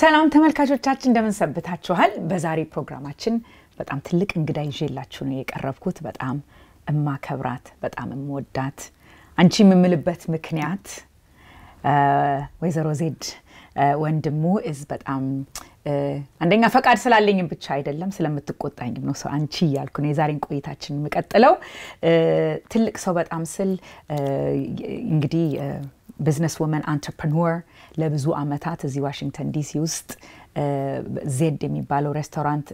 ሰላም ተመልካቾቻችን እንደምን ሰንብታችኋል? በዛሬ ፕሮግራማችን በጣም ትልቅ እንግዳ ይዤላችሁ ነው የቀረብኩት። በጣም እማከብራት በጣም እምወዳት አንቺ የምምልበት ምክንያት ወይዘሮ ዜድ ወንድሙ is በጣም አንደኛ ፈቃድ ስላለኝ ብቻ አይደለም ስለምትቆጣኝም ነው ሰው አንቺ ያልኩ ነው የዛሬን ቆይታችን መቀጠለው ትልቅ ሰው በጣም ስል እንግዲህ business woman entrepreneur ለብዙ አመታት እዚህ ዋሽንግተን ዲሲ ውስጥ ዜድ የሚባለው ሬስቶራንት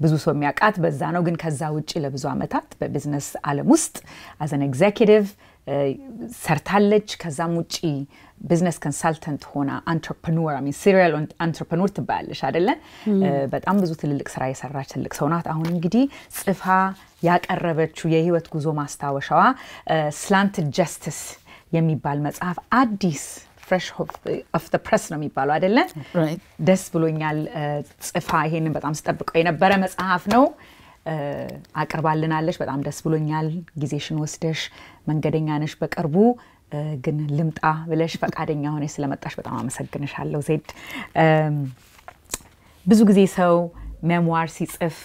ብዙ ሰው የሚያውቃት በዛ ነው ግን ከዛ ውጪ ለብዙ አመታት በቢዝነስ ዓለም ውስጥ as an executive ሰርታለች ከዛም ውጪ business consultant ሆና entrepreneur I mean serial entrepreneur ትባላለሽ አይደለ በጣም ብዙ ትልልቅ ስራ የሰራች ትልቅ ሰው ናት አሁን እንግዲህ ጽፋ ያቀረበችው የህይወት ጉዞ ማስታወሻዋ slanted justice የሚባል መጽሐፍ አዲስ fresh of the press ነው የሚባለው አይደለ ደስ ብሎኛል ጽፋ ይሄንን በጣም ስጠብቀው የነበረ መጽሐፍ ነው አቀርባልናለሽ በጣም ደስ ብሎኛል ጊዜሽን ወስደሽ መንገደኛ ነሽ በቅርቡ ግን ልምጣ ብለሽ ፈቃደኛ ሆነሽ ስለመጣሽ በጣም አመሰግንሻለሁ ዜድ ብዙ ጊዜ ሰው ሜሞር ሲጽፍ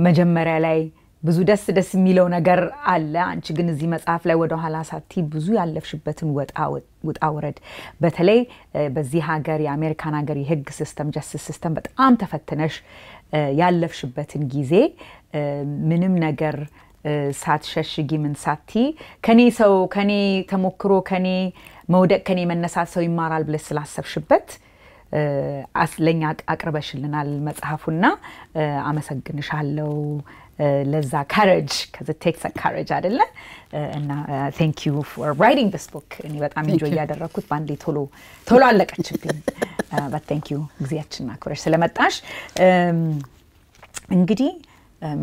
መጀመሪያ ላይ ብዙ ደስ የሚለው ነገር አለ አንቺ ግን እዚህ መጽሐፍ ላይ ወደ ኋላ ሳቲ ብዙ ያለፍሽበትን ወጣ ወረድ በተለይ በዚህ ሀገር የአሜሪካን ሀገር የህግ ሲስተም ጀስቲስ ሲስተም በጣም ተፈትነሽ ያለፍሽበትን ጊዜ ምንም ነገር ሳትሸሽጊ ምን ሳቲ ከኔ ተሞክሮ ከኔ መውደቅ ከኔ መነሳት ሰው ይማራል ብለሽ ስላሰብሽበት አስለኛ አቅርበሽልናል መጽሐፉና አመሰግንሻለሁ ለዛ courage because it takes a courage አይደለ እና thank you for writing this book እኔ በጣም enjoy ያደረኩት ባንዴ ቶሎ አለቀችብኝ but thank you ግዚያችን አክብረሽ ስለመጣሽ እንግዲህ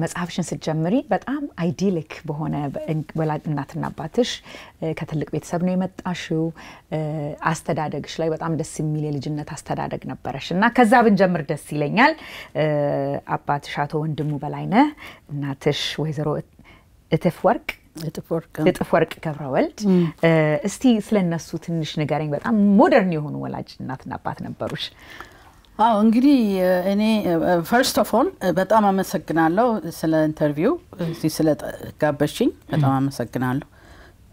መጽሐፍሽን ስትጀምሪ በጣም አይዲሊክ በሆነ ወላጅ እናትና አባትሽ ከትልቅ ቤተሰብ ነው የመጣሽው አስተዳደግሽ ላይ በጣም ደስ የሚል የልጅነት አስተዳደግ ነበርሽና ከዛ ብንጀምር ደስ ይለኛል አባትሽ አቶ ወንድሙ በላይነህ እናትሽ ወይዘሮ እጥፍወርቅ ገብረወልድ እስቲ ስለነሱ ትንሽ ንገረኝ በጣም ሞደርን የሆኑ ወላጅ እናትና አባት ነበሩሽ እንግዲህ እኔ first of all በጣም አመሰግናለሁ ስለ ኢንተርቪው እዚህ ስለ ጋበሽኝ በጣም አመሰግናለሁ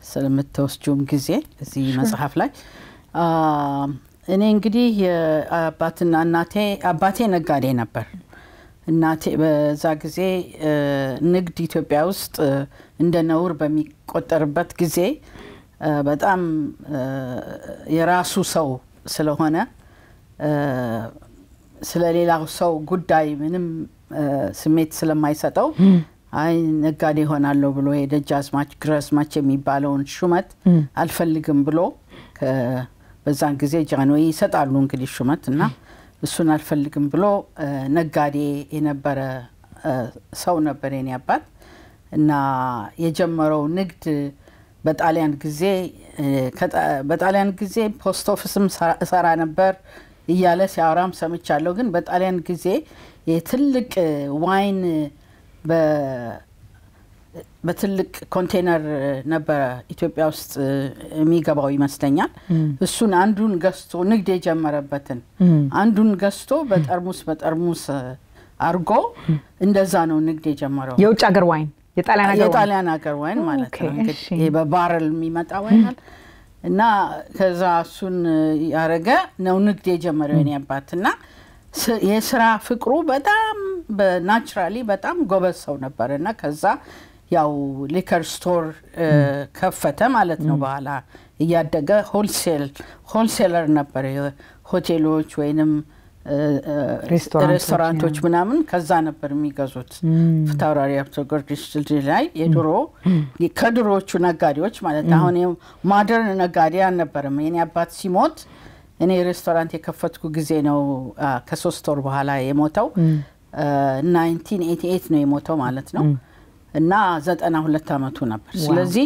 ስለምትወስጂውም ጊዜ እዚህ መጽሐፍ ላይ እኔ እንግዲህ አባትና እናቴ አባቴ ነጋዴ ነበር እናቴ በዛ ጊዜ ንግድ ኢትዮጵያ ውስጥ እንደ ነውር በሚቆጠርበት ጊዜ በጣም የራሱ ሰው ስለሆነ ስለሌላው ሰው ጉዳይ ምንም ስሜት ስለማይሰጠው አይ ነጋዴ ሆናለሁ ብሎ የደጃዝማች ግረስማች የሚባለውን ሹመት አልፈልግም ብሎ በዛን ጊዜ ጃንሆይ ይሰጣሉ እንግዲህ ሹመትና እሱን አልፈልግም ብሎ ነጋዴ የነበረ ሰው ነበር የኔ አባት እና የጀመረው ንግድ በጣሊያን ጊዜ ፖስት ኦፊስም ሰራ ነበር ይያለ ሲያወራም ሰምቻለሁ ግን በጣሊያን ጊዜ የትልቅ ዋይን በትልቅ ኮንቴነር ነበር ኢትዮጵያ ውስጥ የሚገባው ይመስለኛል እሱን አንዱን ገዝቶ ንግድ የጀመረበትን አንዱን ገዝቶ በጠርሙስ አርጎ እንደዛ ነው ንግድ የጀመረው የውጭ ሀገር ዋይን የጣሊያን ሀገር ዋይን ማለት ነው እንግዲህ በባረል የሚመጣ ዋይን እና ከዛ እሱን ያረገ ነው ንግድ የጀመረው የኔ አባትና የሥራ ፍቅሩ በጣም በናቹራሊ በጣም ጎበዝ ሰው ነበርና ከዛ ያው ሊከር ስቶር ከፈተ ማለት ነው በኋላ እያደገ ሆልሴለር ነበር ሆቴሎች ወይንም ሬስቶራንቶች ምናምን ከዛ ነበር የሚገዙት ፍታውራሪ አብቶጎርዲስ ላይ ከድሮቹ ነጋዴዎች ማለት አሁን ሞደርን ነጋዴ አልነበረም የኔ አባት ሲሞት እኔ ሬስቶራንት የከፈትኩ ጊዜ ነው ከ3 ወር በኋላ የሞተው 1988 ነው የሞተው ማለት ነው እና 92 አመቱ ነበር ስለዚህ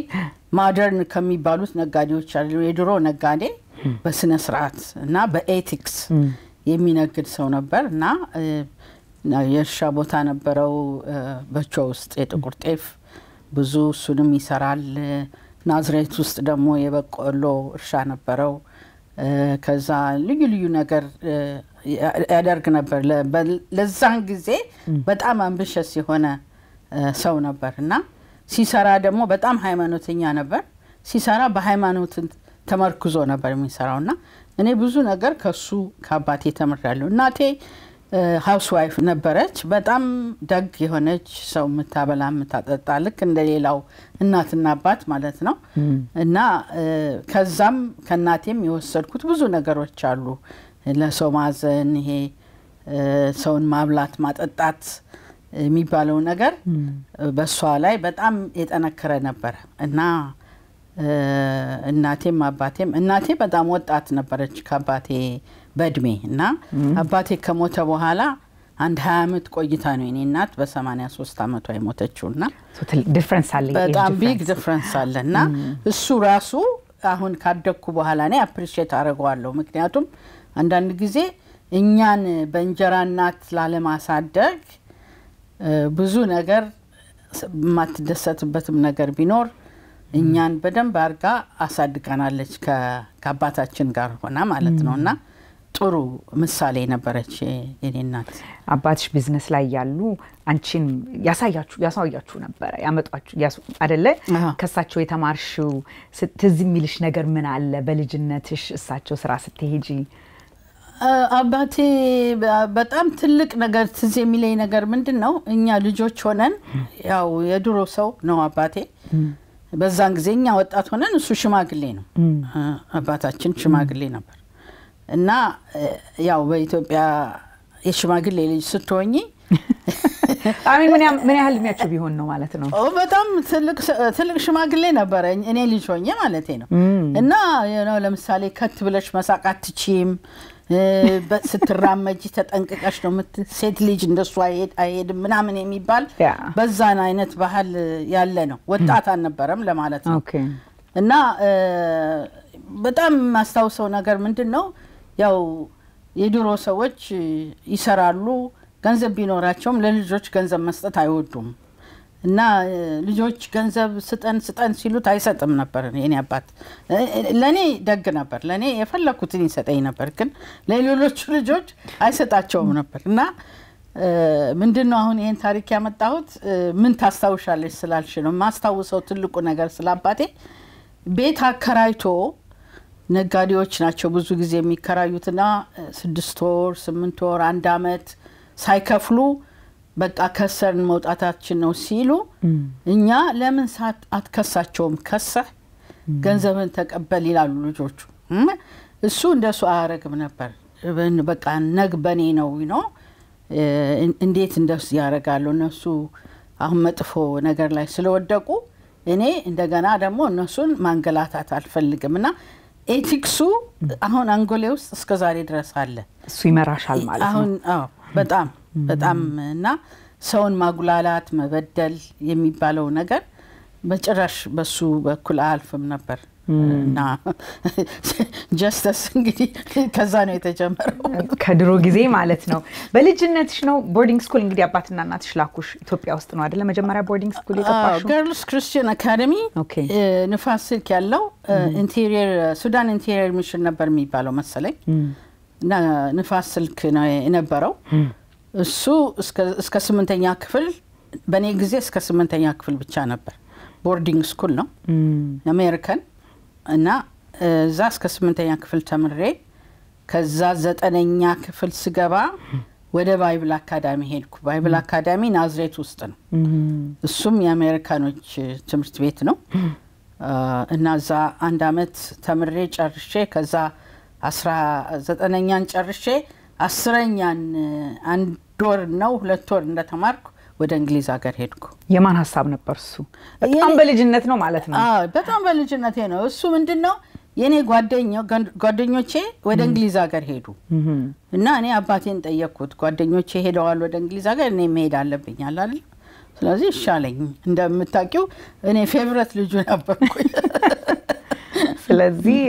ሞደርን ከሚባሉት ነጋዴዎች የድሮ ነጋዴ በስነ ስርዓት እና በኤቲክስ የሚነግድ ሰው ነበርና የእርሻ ቦታ ነበረው በቾ ውስጥ የጥቁር ጤፍ ብዙ እሱንም ይሰራል ናዝሬት ውስጥ ደግሞ የበቆሎ እርሻ ነበረው ከዛ ልዩ ልዩ ነገር ያደርግ ነበር ለዛን ጊዜ በጣም አምቢሽስ የሆነ ሰው ነበርና ሲሰራ ደግሞ በጣም ሃይማኖተኛ ነበር ሲሰራ በሃይማኖት ተመርኩዞ ነበር የሚሰራውና እኔ ብዙ ነገር ከሱ ከአባቴ ተምሬያለሁ እናቴ ሃውስ ዋይፍ ነበረች በጣም ደግ የሆነች ሰው መታበላ መታጠጣ ልክ እንደሌላው እናትና አባት ማለት ነው እና ከዛም ከናቴም የወሰድኩት ብዙ ነገሮች አሉ ለሰው ማዘን ይሄ ሰውን ማብላት ማጠጣት የሚባለው ነገር በሷ ላይ በጣም የጠነከረ ነበር እና እናቴም አባቴም እናቴ በጣም ወጣት ነበረች ከአባቴ በእድሜ እና አባቴ ከሞተ በኋላ አንድ 20 አመት ቆይታ ነው እኔ እናት በ83 አመቷ የሞተችውና ዲፈረንስ አለ በጣም ቢግ ዲፈረንስ አለና እሱ ራሱ አሁን ካደኩ በኋላ ነው አፕሪሺየት አደረገዋለሁ ምክንያቱም አንዳንድ ጊዜ እኛን በእንጀራ እናት ላለማሳደግ ብዙ ነገር ማትደሰትበትም ነገር ቢኖር እኛን በደንብ አርጋ አሳድጋናለች ከአባታችን ጋር ሆና ማለት ነውና ጥሩ ምሳሌ ነበረች የኔ እናት አባትሽ ቢዝነስ ላይ ያሉ አንቺን ያሳያችሁ ነበር ያመጣችሁ አይደለ ከሳቸው የተማርሽው ትዝ የሚልሽ ነገር ምን አለ በልጅነትሽ እሳቸው ስራ ስትሄጂ አባቴ በጣም ትልቅ ነገር ትዝ የሚለኝ ነገር ምንድነው እኛ ልጆች ሆነን ያው የድሮ ሰው ነው አባቴ በዛን ጊዜኛ ወጣት ሆነን እሱ ሽማግሌ ነው አባታችን ሽማግሌ ነበር እና ያው በኢትዮጵያ የሽማግሌ ልጅ ስትሆኚ አሜን ምን ያህል የሚያችሁ ቢሆን ነው ማለት ነው በጣም ትልቅ ሽማግሌ ነበር እኔ ልጅ ሆኜ ማለቴ ነው እና ነው ለምሳሌ ከት ብለሽ መሳቃት ትቺም ስትራመጂ ተጠንቅቀሽ ነው ሴት ልጅ እንደሱ አይሄድ ምናምን የሚባል በዛን አይነት ባህል ያለ ነው ወጣት አልነበረም ለማለት ነው እና በጣም ማስተዋወሰው ነገር ምንድነው ያው የድሮ ሰዎች ይሰራሉ ገንዘብ ቢኖራቸውም ለልጆች ገንዘብ መስጠት አይወዱም እና ልጆች ገንዘብ ስጠን ሲሉት አይሰጥም ነበር የኔ አባት ለኔ ደግ ነበር ለኔ የፈለኩትን ይሰጠኝ ነበር ግን ለሌሎች ልጆች አይሰጣቸውም ነበር እና ምንድነው አሁን ይሄን ታሪክ ያመጣሁት ምን ታስታውሻለሽ ስላልሽ ነው ማስታውሰው ትልቁ ነገር ስላባቴ ቤት አከራይቶ ነጋዴዎች ናቸው ብዙ ጊዜ የሚከራዩትና 6 ወር 8 ወር 1 አመት ሳይከፍሉ በቃ ከሰርን መውጣታችን ነው ሲሉ እኛ ለምን ሰዓት አትከሳቸውም ከሰህ ገንዘብን ተቀበል ይላሉ ልጆቹ እሱ እንደሱ አያረግም ነበር በቃ ነግበኔ ነው ነው እንዴት እንደሱ ያረጋሉ እነሱ አሁን መጥፎ ነገር ላይ ስለወደቁ እኔ እንደገና ደግሞ እነሱን ማንገላታት አልፈልግምና ኤቲክሱ አሁን አንጎሌ ውስጥ እስከ ዛሬ ድረስ አለ እሱ ይመራሻል ማለት ነው አሁን በጣም እና ሰውን ማጉላላት መበደል የሚባለው ነገር በጭራሽ በሱ በኩል አልፈም ነበር እና ጀስተስ እንግዲህ ከዛ ነው የተጀመረው ከድሮ ጊዜ ማለት ነው በልጅነትሽ ነው ቦርዲንግ ስኩል እንግዲህ አባትና እናትሽ ላኩሽ ኢትዮጵያ ውስጥ ነው አይደል መጀመሪያ ቦርዲንግ ስኩል የገባሽው ገርልስ ክርስቲያን አካዴሚ ንፋስ ስልክ ያለው ኢንቴሪየር ሱዳን ኢንቴሪየር ሚሽን ነበር የሚባለው መሰለኝ እና ንፋስ ስልክ ነው የነበረው እሱ እስከ 8ኛ ክፍል በኔ ጊዜ እስከ 8ኛ ክፍል ብቻ ነበር ቦርዲንግ ስኩል ነው አሜሪካን እና እዛ እስከ 8ኛ ክፍል ተምሬ ከዛ 9ኛ ክፍል ስገባ ወደ ባይብል አካዳሚ ሄድኩ ባይብል አካዳሚ ናዝሬት ውስጥ ነው እሱም የአሜሪካኖች ትምህርት ቤት ነው እና እዛ 1 አመት ተምሬ ጨርሼ ከዛ 19ኛን ጨርሼ 10ኛን 1 ወር ነው 2 ወር እንደተማርኩ ወደ እንግሊዝ ሀገር ሄድኩ የማን ሐሳብ ነበር እሱ በጣም በልጅነት ነው ማለት ነው በጣም በልጅነቴ ነው እሱ ምንድነው የኔ ጓደኞቼ ወደ እንግሊዝ ሀገር ሄዱ እና እኔ አባቴን ጠየቅኩት ጓደኞቼ ሄደዋል ወደ እንግሊዝ ሀገር እኔ መሄድ አለብኝ አይደል ስለዚህ ይሻለኝ እንደምታውቂው እኔ ፌቨራይት ልጅ ነበርኩ ስለዚህ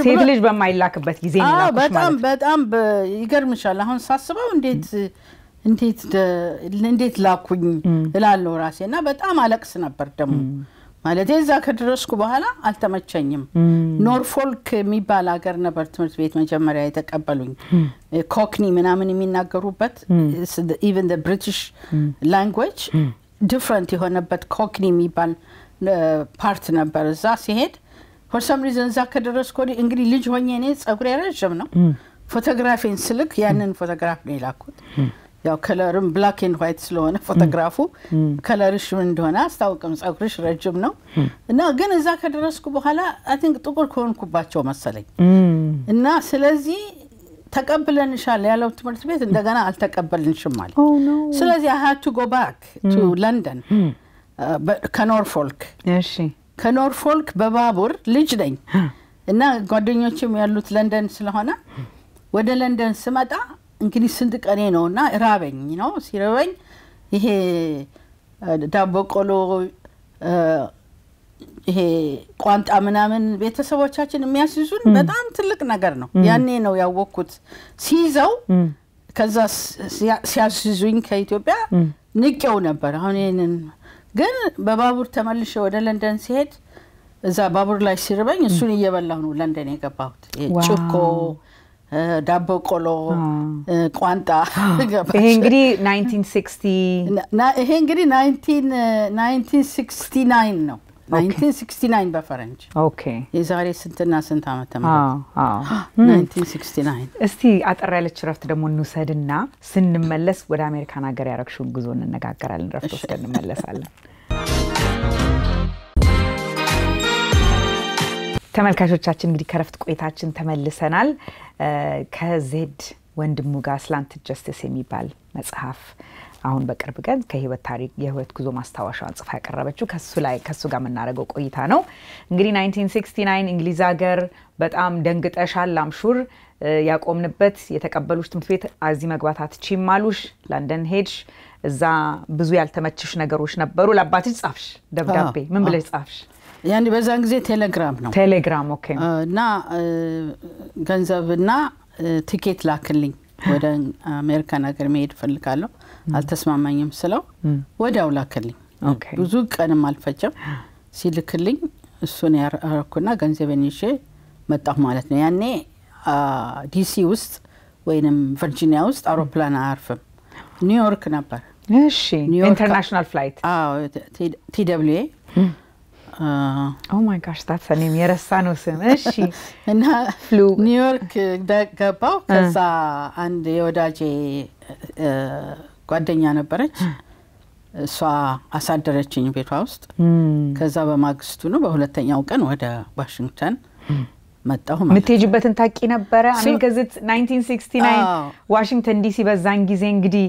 ሴት ልጅ በማይላክበት ጊዜ ነው በጣም ይገርምሻል አሁን ሳስበው እንዴት ላኩኝ እላለሁ ራሴና በጣም አለቅስ ነበር ደሞ ማለት እዛ ከደረስኩ በኋላ አልተመቸኝም ኖርፎልክ የሚባል ሀገር ነበር ትምህርት ቤት መጀመሪያ የተቀበሉኝ ኮክኒ ምናምን የሚናገሩበት even the British language different የሆነበት ኮክኒ የሚባል ፓርት ነበር እዛ ሲሄድ for some reason እዛ ከደረስኩ እንግዲህ ልጅ ሆኜ እኔ ጸጉሬ ረጅም ነው ፎቶግራፊን ስልክ ያንን ፎቶግራፍ ነው የላኩት ያው ከለርም ብላክ ኤንድ ዋይት ስለሆነ ፎቶግራፉ ከለርሽ ምን እንደሆነ አስታውቅም ጸጉርሽ ረጅም ነው እና ግን እዛ ከደረስኩ በኋላ I think ጥቁር ኮንኩባቸው መሰለኝ እና ስለዚህ ተቀበለንሻል ያለው ትምህርት ቤት እንደገና አልተቀበልንሽም ማለት ስለዚህ I had to go back to London ከኖርፎልክ እሺ ከኖርፎልክ በባቡር ልጅ ነኝ እና ጓደኞችም ያሉት ለንደን ስለሆነ ወደ ለንደን ስመጣ እንግዲህ ስንት ቀኔ ነውና ራበኝ ነው ሲረበኝ ይሄ ዳቦ ቆሎ ይሄ ቋንጣ ምናምን ቤተሰቦቻችን የሚያስይዙን በጣም ትልቅ ነገር ነው ያኔ ነው ያወቅኩት ሲይዘው ከዛ ሲያስይዙኝ ከኢትዮጵያ ንቄው ነበር አሁን ይሄንን ግን በባቡር ተመልሼ ወደ ለንደን ሲሄድ እዛ ባቡር ላይ ሲርበኝ እሱን እየበላሁ ነው ለንደን የገባሁት ጭኮ ዳቦ ቆሎ ቋንጣ ይሄ እንግዲህ 1960 ይሄ እንግዲህ 1969 ነው 1969 በፈረንጅ ኦኬ የዛሬ ስንትና ስንት ዓመት ተመረጠ 1969 እስቲ አጠር ያለች ረፍት ደግሞ እንውሰድና ስንመለስ ወደ አሜሪካን ሀገር ያረክሹን ጉዞ እንነጋገራለን ረፍት ወስደን እንመለሳለን ተመልካቾቻችን እንግዲህ ከረፍት ቆይታችን ተመልሰናል ከዜድ ወንድሙ ጋር ስላንት ጀስቲስ የሚባል መጽሐፍ አሁን በቅርብ ቀን ከህይወት ታሪክ የህይወት ጉዞ ማስታወሻውን ጽፋ ያቀረበችው ከሱ ጋር መናረገው ቆይታ ነው እንግዲህ 1969 እንግሊዝ ሀገር በጣም ደንግጠሻል አምሹር ያቆምንበት የተቀበሉሽ ትምህርት ቤት አዚ መግባት አትችይም አሉሽ ለንደን ሄድሽ እዛ ብዙ ያልተመችሽ ነገሮች ነበሩ ለአባትሽ ጻፍሽ ደብዳቤ ምን ብለሽ ጻፍሽ ያኔ በዛን ጊዜ ቴሌግራም ነው ቴሌግራም ኦኬ እና ገንዘብና ቲኬት ላክልኝ ወደ አሜሪካን ሀገር መሄድ ፈልጋለሁ አልተስማማኝም ስለው ወዲያው ላክልኝ ብዙ ቀንም አልፈጀም ሲልክልኝ እሱን ያረኩና ገንዘቤን ይዤ መጣሁ ማለት ነው ያኔ ዲሲ ውስጥ ወይንም ቨርጂኒያ ውስጥ አውሮፕላን አያርፍም ኒውዮርክ ነበር እሺ ኢንተርናሽናል ፍላይት TWA oh my gosh that's a name የረሳነው ስም እሺ እና ኒውዮርክ ገባው ከዛ አንድ የወዳጄ ጓደኛ ነበረች እሷ አሳደረችኝ ቤቷ ውስጥ ከዛ በማግስቱ ነው በሁለተኛው ቀን ወደ ዋሽንግተን መጣሁ ማለት ምትሄጂበትን ታቂ ነበር አሜን ከዚህ 1969 ዋሽንግተን ዲሲ በዛን ጊዜ እንግዲህ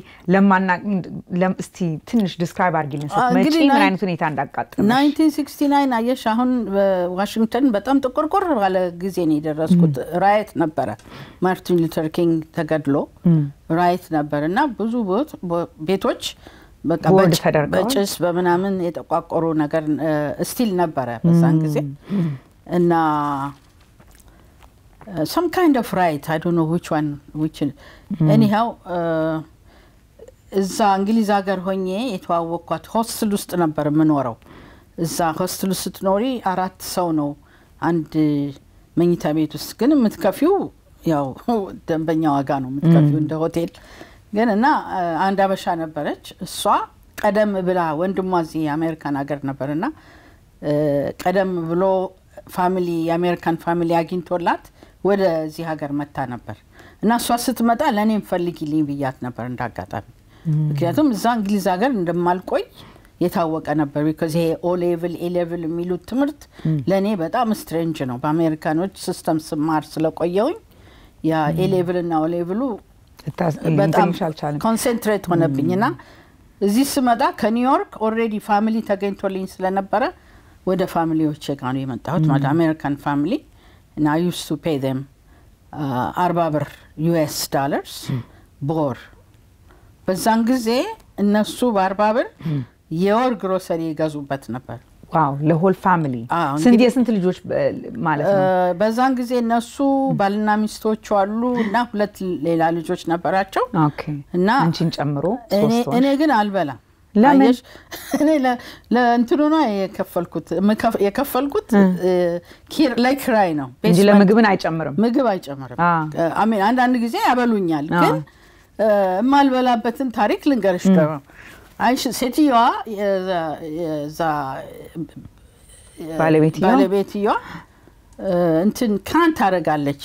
እስቲ ትንሽ ዲስክራይብ አድርጊልን ስትመጪ ምን አይነት ሁኔታ እንዳጋጠመሽ 1969 አየሽ አሁን ዋሽንግተን በጣም ጥቁርቁር ባለ ጊዜ ነው የደረስኩት ራይት ነበረ ማርቲን ሉተር ኪንግ ተገድሎ ራይት ነበርና ብዙ ቤቶች በቃ በጭስ በመናምን የተቋቆሩ ነገር ስቲል ነበረ በዛን ጊዜ እና some kind of right I don't know which anyhow እዛ እንግሊዝ ሀገር ሆኜ የተዋወቅኳት ሆስቴል ውስጥ ነበር የምኖረው እዛ ሆስቴል ውስጥ ስትኖሪ 4 ሰው ነው አንድ መኝታ ቤት ውስጥ ግን የምትከፊው ያው ደንበኛ ዋጋ ነው የምትከፊው እንደ ሆቴል ግን እና አንድ አበሻ ነበረች እሷ ቀደም ብላ ወንድሟ እዚህ አሜሪካን ሀገር ነበርና ቀደም ብሎ ፋሚሊ የአሜሪካን ፋሚሊ አግኝቶላት ወደዚህ ሀገር መጣ ነበር እና እሷ ስትመጣ ለኔም ፈልጊልኝ ብያት ነበር እንዳጋጣሚ ምክንያቱም እዛ እንግሊዝ ሀገር እንደማልቆይ የታወቀ ነበር because ይሄ O level A level የሚሉት ትምህርት ለኔ በጣም ስትሬንጅ ነው በአሜሪካኖች ሲስተም ስማር ስለቆየውኝ ያ A level እና O level በጣም ኮንሰንትሬት ሆነብኝና እዚህ ስመጣ ከኒውዮርክ ኦሬዲ ፋሚሊ ተገኝቶልኝ ስለነበረ ወደ ፋሚሊዎች ጋር ነው የመጣሁት ማለት አሜሪካን ፋሚሊ and I used to pay them $40 US ቦር በዛን ጊዜ እነሱ $40 የወር ግሮሰሪ ይገዙበት ነበር ዋው ለሆል ፋሚሊ ስንት ልጆች ማለት ነው በዛን ጊዜ እነሱ ባልና ሚስቶች አሉ እና 2 ሌላ ልጆች ነበራቸው ኦኬ እና አንቺን ጨምሮ 3 እኔ ግን አልበላም አየሽ እኔ ለእንትኑ ነው የከፈልኩት ለኪራይ ነው እንጂ ለምግብን አይጨምርም ምግብ አይጨምርም አሜን አንዳንድ ጊዜ ያበሉኛል ግን ማልበላበትን ታሪክ ልንገርሽ ደግሞ አይሽ ሴትዮዋ የዛ ባለቤትዮ እንትን ካን ታረጋለች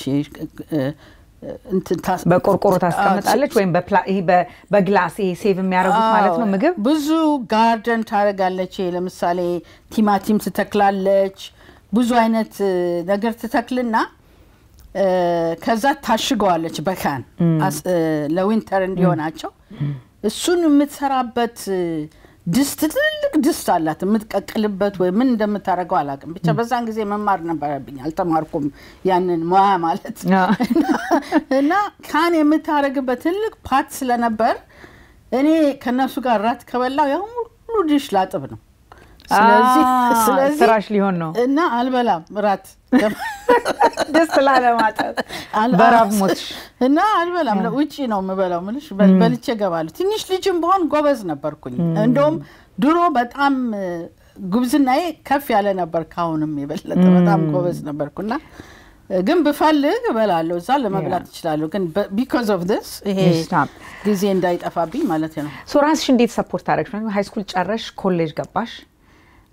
እንትን በቆርቆሮ ታስቀምጣለች ወይም በግላስ ሴቭ የሚያረጉት ማለት ነው ምግብ ብዙ ጋርደን ታረጋለች ለምሳሌ ቲማቲም ትተክላለች ብዙ አይነት ነገር ትተክልና ከዛ ታሽገዋለች በካን ለዊንተር እንዲሆናቸው እሱን የምትሰራበት ድስት ትልቅ ድስት አላት የምትቀቅልበት ወይ ምን እንደምታረገው አላውቅም ብቻ በዛን ጊዜ መማር ነበርብኝ አልተማርኩም ያንን ሙያ ማለት እና ካን የምታረግበት ትልቅ ፓት ስለነበር እኔ ከነሱ ጋር ራት ከበላው ያው ሁሉ ዲሽ ላጥብ ነው ስለዚህ ስራሽ ሊሆን ነው እና አልበላም ራት ደስ ላለማጠብ በራብ ሞት እና አልበላም ለውጪ ነው የምበላው ምንሽ በልቼ ገባለሁ ትንሽ ልጅም በሆን ጎበዝ ነበርኩኝ እንደውም ድሮ በጣም ጉብዝናዬ ከፍ ያለ ነበር ካሁንም የበለጠ በጣም ጎበዝ ነበርኩና ግን በፈልግ እበላለሁ እዛ ለመብላት እችላለሁ ግን because of this ይሄ ጊዜ እንዳይጠፋብኝ ማለት ነው ሶራስሽ እንዴት ሰፖርት አደረግሽ ሃይ ስኩል ጨረሽ ኮሌጅ ገባሽ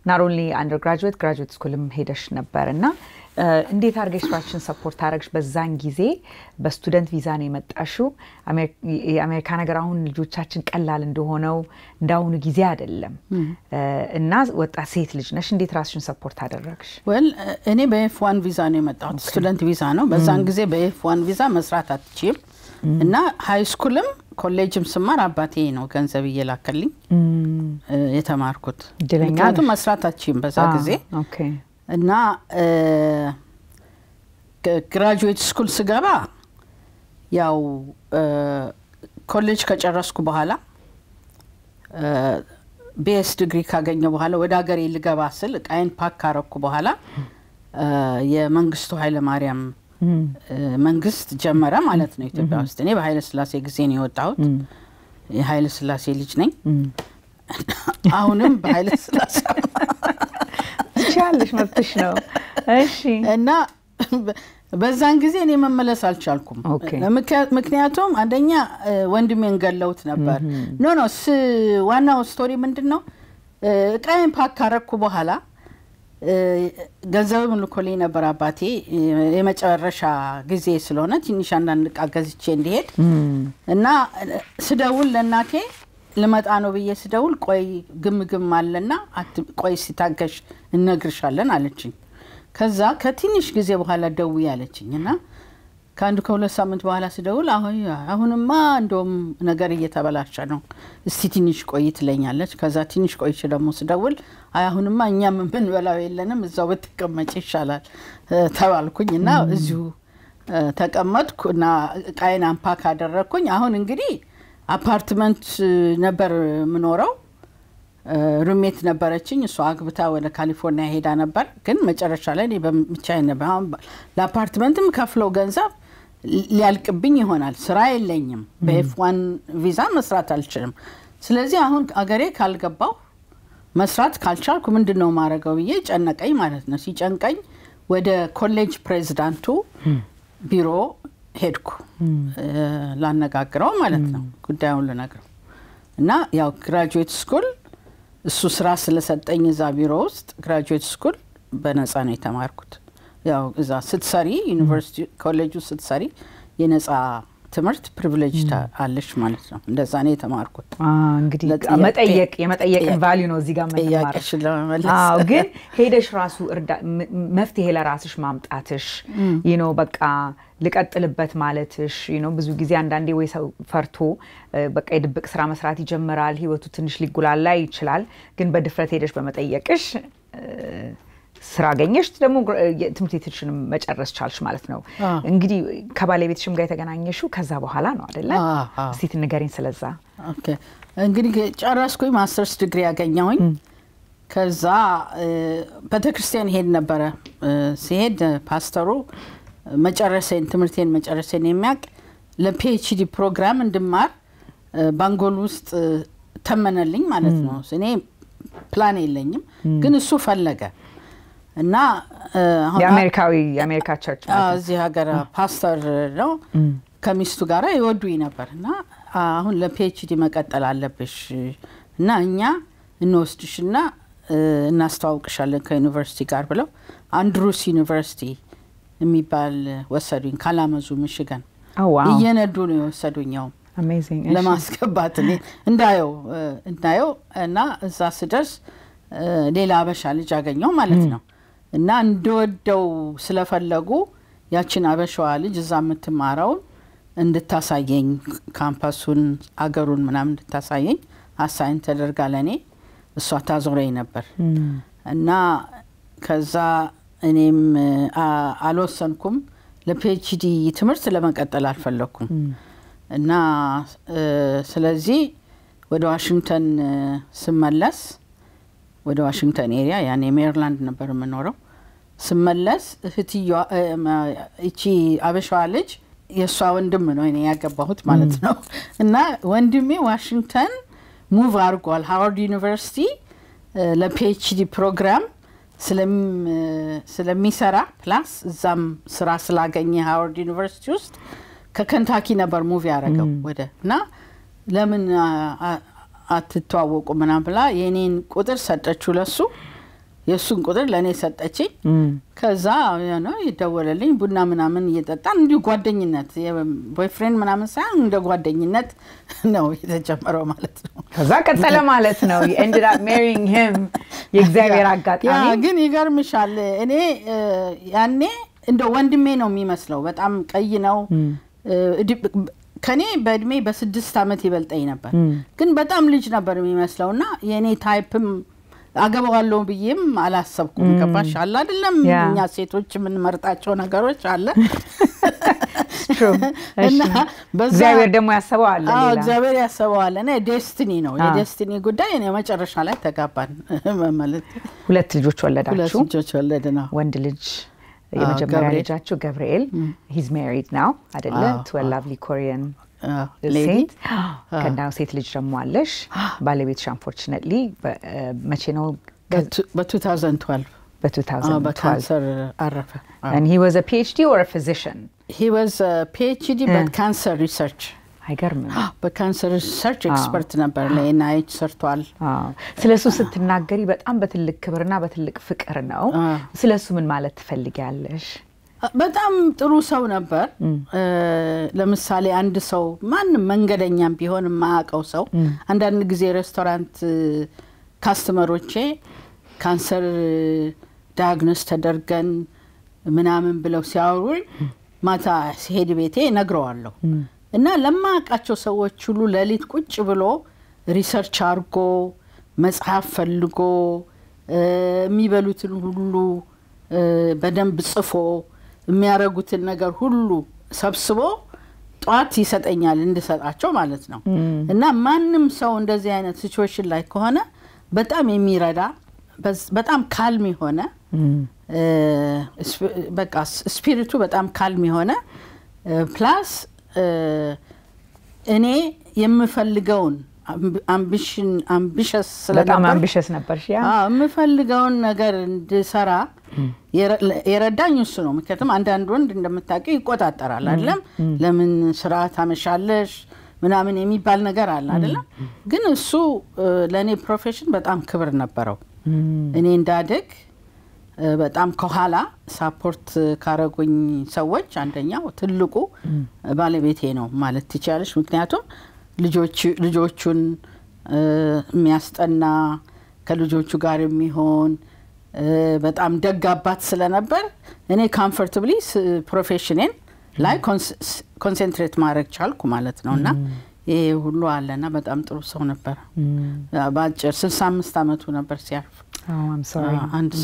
not only undergraduate graduate schoolም ሄደሽ ነበርና እንዴት አርገሽ ራስሽን ሰፖርት አረግሽ በዛን ጊዜ በስቱደንት ቪዛ ነው የመጣሽው የአሜሪካ ነገር አሁን ልጆቻችን ቀላል እንደሆነው እንዳሁኑ ጊዜ አይደለም እና ወጣት ሴት ልጅ ነሽ እንዴት ራስሽን ሰፖርት አደረግሽ well እኔ በኤፍ1 ቪዛ ነው የመጣሁት ስቱደንት ቪዛ ነው በዛን ጊዜ በኤፍ1 ቪዛ መስራት አትችይም እና ሃይ ስኩልም ኮሌጅም ስማር አባቴ ነው ገንዘብ እየላከልኝ የተማርኩት ምክንያቱም መስራት አትችይም በዛ ጊዜ ኦኬ እና ግራጁዌት ስኩል ስገባ ያው ኮሌጅ ከጨረስኩ በኋላ ቤስ ዲግሪ ካገኘው በኋላ ወደ ሀገሬ ልገባ ስል ቃይን ፓክ አረኩ በኋላ የመንግስቱ ኃይለ ማርያም መንግስት ጀመረ ማለት ነው ኢትዮጵያ ውስጥ እኔ በኃይለ ስላሴ ጊዜ ነው የወጣሁት የኃይለ ስላሴ ልጅ ነኝ አሁንም በኃይለ ስላሴ ቻለሽ መጥተሽ ነው እሺ እና በዛን ጊዜ እኔ መመለስ አልቻልኩም ምክንያቱም አንደኛ ወንድሜን ገለውት ነበር ኖ ዋናው ስቶሪ ምንድነው ቃይን ፓክ አረኩ በኋላ ገንዘብም ልኮልኝ ነበር አባቴ የመጨረሻ ጊዜ ስለሆነ ትንሽ አንዳንድ ቃገዝቼ እንዲሄድ እና ስደውል ለናቴ ለማጣ ነው ብዬ ስደውል ቆይ ግምግም አለና ቆይ ሲታገሽ እንነግርሻለን አለችኝ ከዛ ከትንሽ ጊዜ በኋላ ደውይ አለችኝና ካንዱ ከሁለት ሳምንት በኋላ ስደውል አሁንማ እንደውም ነገር እየተበላሸ ነው እስቲ ትንሽ ቆይ ትለኛለች ከዛ ትንሽ ቆይቼ ደግሞ ስደውል አሁንማ እኛም ምን በላው የለንም እዛው በተቀመጭ ይሻላል ተባልኩኝና እዚሁ ተቀመጥኩና ቃይን አምፓክ አደረኩኝ አሁን እንግዲህ አፓርትመንት ነበር ምኖረው ሩሜት ነበረችኝ እሷ አግብታ ወደ ካሊፎርኒያ ሄዳ ነበር ግን መጨረሻ ላይ በመቻይ ነበር ለአፓርትመንትም ከፍለው ገንዘብ ሊያልቅብኝ ይሆናል ስራ የለኝም በኤፍ1 ቪዛ መስራት አልችልም ስለዚህ አሁን አገሬ ካልገባው መስራት ካልቻልኩ ምንድነው ማረጋው ብዬ ጨነቀኝ ማለት ነው ሲጨንቀኝ ወደ ኮሌጅ ፕሬዝዳንቱ ቢሮ ሄድኩ ላነጋግረው ማለት ነው ጉዳዩን ለነገረው እና ያው ግራጁዌት ስኩል እሱ ስራ ስለሰጠኝ እዛ ቢሮ ውስጥ ግራጁዌት ስኩል በነፃ ነው የተማርኩት ያው እዛ ስትሰሪ ዩኒቨርሲቲ ኮሌጁ ስትሰሪ የነፃ ትምህርት ፕሪቪሌጅ አለሽ ማለት ነው እንደዛ ነው የተማርኩት እንግዲህ የመጠየቅን ቫልዩ ነው እዚህ ጋር መማር ግን ሄደሽ ራሱ መፍትሄ ለራስሽ ማምጣትሽ በቃ ልቀጥልበት ማለትሽ ብዙ ጊዜ አንዳንዴ ወይ ሰው ፈርቶ በቃ የድብቅ ስራ መስራት ይጀምራል ህይወቱ ትንሽ ሊጉላላ ይችላል ግን በድፍረት ሄደሽ በመጠየቅሽ ስራ አገኘሽ ደግሞ ትምህርት ቤትሽን መጨረስ ቻልሽ ማለት ነው እንግዲህ ከባለቤትሽም ጋር የተገናኘሽው ከዛ በኋላ ነው አይደለ እስቲ ትንገሪኝ ስለዛ ኦኬ እንግዲህ ጨረስኩኝ ማስተርስ ዲግሪ ያገኘሁኝ ከዛ በተክርስቲያን ሄድ ነበር ሲሄድ ፓስተሩ ትምህርቴን መጨረሴን የሚያቅ ለፒኤችዲ ፕሮግራም እንድማር ባንጎል ውስጥ ተመነልኝ ማለት ነው እኔ ፕላን የለኝም ግን እሱ ፈለገ እና የአሜሪካ ቸርች እዚህ ሀገር ፓስተር ነው ከሚስቱ ጋር ይወዱኝ ነበርና አሁን ለፒኤችዲ መቀጠል አለብሽ እና እኛ እንወስድሽና እናስተዋውቅሻለን ከዩኒቨርሲቲ ጋር ብለው አንድሩስ ዩኒቨርሲቲ የሚባል ወሰዱኝ ካላመዙ ሚሽጋን እየነዱ ነው የወሰዱኛው amazing ለማስገባት እንዳየው እና እዛ ስደርስ ሌላ አበሻ ልጅ አገኘው ማለት ነው እና እንደወደው ስለፈለጉ ያችን አበሻዋ ልጅ እዛ የምትማራው እንድታሳየኝ ካምፓሱን አገሩን ምናምን እንድታሳየኝ አሳይን ተደርጋ ለኔ እሷ ታዞረኝ ነበር እና ከዛ እኔም አልወሰንኩም ለፒኤችዲ ትምህርት ለመቀጠል አልፈለኩም እና ስለዚህ ወደ ዋሽንግተን ስመለስ ወደ ዋሽንግተን ኤሪያ ያኔ ሜሪላንድ ነበር የምኖረው ስመለስ እህትየዋ እቺ አበሻዋ ልጅ የሷ ወንድም ነው እኔ ያገባሁት ማለት ነው እና ወንድሜ ዋሽንግተን ሙቭ አርጓል ሃዋርድ ዩኒቨርሲቲ ለፒኤችዲ ፕሮግራም ስለሚሰራ ፕላስ እዛም ስራ ስላገኘ ሃዋርድ ዩኒቨርሲቲ ውስጥ ከከንታኪ ነበር ሙቭ ያረጋው ወደና ለምን አትተዋወቁ ምናምን ብላ የኔን ቁጥር ሰጠችው ለሱ የሱን ቁጥር ለኔ ሰጠችኝ ከዛ ያና ይደወለልኝ ቡና ምናምን እየጠጣን እንዲሁ ጓደኝነት ቦይፍሬንድ ምናምን ሳይሆን እንደ ጓደኝነት ነው የተጀመረው ማለት ነው ከዛ ቀጠለ ማለት ነው you ended up marrying him የእግዚአብሔር አጋጣሚ ያ ግን ይገርምሻል እኔ ያኔ እንደ ወንድሜ ነው የሚመስለው በጣም ቀይ ነው ከኔ በእድሜ በ6 አመት ይበልጠኝ ነበር ግን በጣም ልጅ ነበር የሚመስለውና የኔ ታይፕም አገባዋለሁ ብዬም አላሰብኩም ከፋሽ አለ አይደለም እኛ ሴቶች ምን መርጣቸው ነገሮች አለ እና እግዚአብሔር ደግሞ ያሰበው አለ ሌላ እግዚአብሔር ያሰበው አለ እና ዴስቲኒ ነው የዴስቲኒ ጉዳይ እኔ መጨረሻ ላይ ተጋባን ማለት ሁለት ልጆች ወለዳችሁ ሁለት ልጆች ወለድና ወንድ ልጅ የመጀመሪያ ልጃችሁ ገብርኤል he's married now አይደለ to a lovely Korean lady ከናው ሴት ልጅ ደግሞ አለሽ ባለቤትሽ unfortunately መቼ ነው በ2012 በካንሰር አረፈ and he was a PhD or a physician he was a PhD but cancer research አይገርምም በካንሰር ሪሰርች ኤክስፐርት ነበር ለኤንአይኤች ሰርቷል ስለሱ ስትናገሪ በጣም በትልቅ ክብርና በትልቅ ፍቅር ነው ስለሱ ምን ማለት ትፈልጊያለሽ በጣም ጥሩ ሰው ነበር ለምሳሌ አንድ ሰው ማንም መንገደኛም ቢሆን ማያቀው ሰው አንዳንድ ጊዜ ሬስቶራንት ካስተመሮቼ ካንሰር ዳያግኖስ ተደርገን ምናምን ብለው ሲያወሩኝ ማታ ሲሄድ ቤቴ ነግረዋለሁ እና ለማቃቸው ሰዎች ሁሉ ለሊት ቁጭ ብሎ ሪሰርች አርጎ መጽሐፍ ፈልጎ የሚበሉትን ሁሉ በደንብ ጽፎ የሚያረጉትን ነገር ሁሉ ሰብስቦ ጧት ይሰጠኛል እንድሰጣቸው ማለት ነው እና ማንንም ሰው እንደዚህ አይነት ሲቹዌሽን ላይ ከሆነ በጣም የሚረዳ በጣም ካልም ሆነ በቃ ስፒሪቱ በጣም ካልም ሆነ ፕላስ እኔ የምፈልገውን ambitious በጣም ambitious ነበር ያ የምፈልገውን ነገር እንድሰራ የረዳኝ እሱ ነው ምክንያቱም አንዳንድ ወንድ እንደምታውቂ ይቆጣጣራል አይደለም ለምን ስራ ታመሻለሽ ምናምን የሚባል ነገር አለ አይደለም ግን እሱ ለኔ ፕሮፌሽን በጣም ክብር ነበረው እኔ እንዳደግ በጣም ከኋላ ሳፖርት ካረጉኝ ሰዎች አንደኛው ትልቁ ባለቤቴ ነው ማለት ትችያለሽ ምክንያቱም ልጆቹን የሚያስጠና ከልጆቹ ጋር የሚሆን በጣም ደጋባት ስለነበር እኔ ኮምፎርታብሊ ፕሮፌሽኔን ላይ ኮንሰንትሬት ማድረግ ቻልኩ ማለት ነውና ይሄ ሁሉ አለና በጣም ጥሩ ሰው ነበር ባጭር 65 አመቱ ነበር ሲያርፍ Oh, I'm sorry. And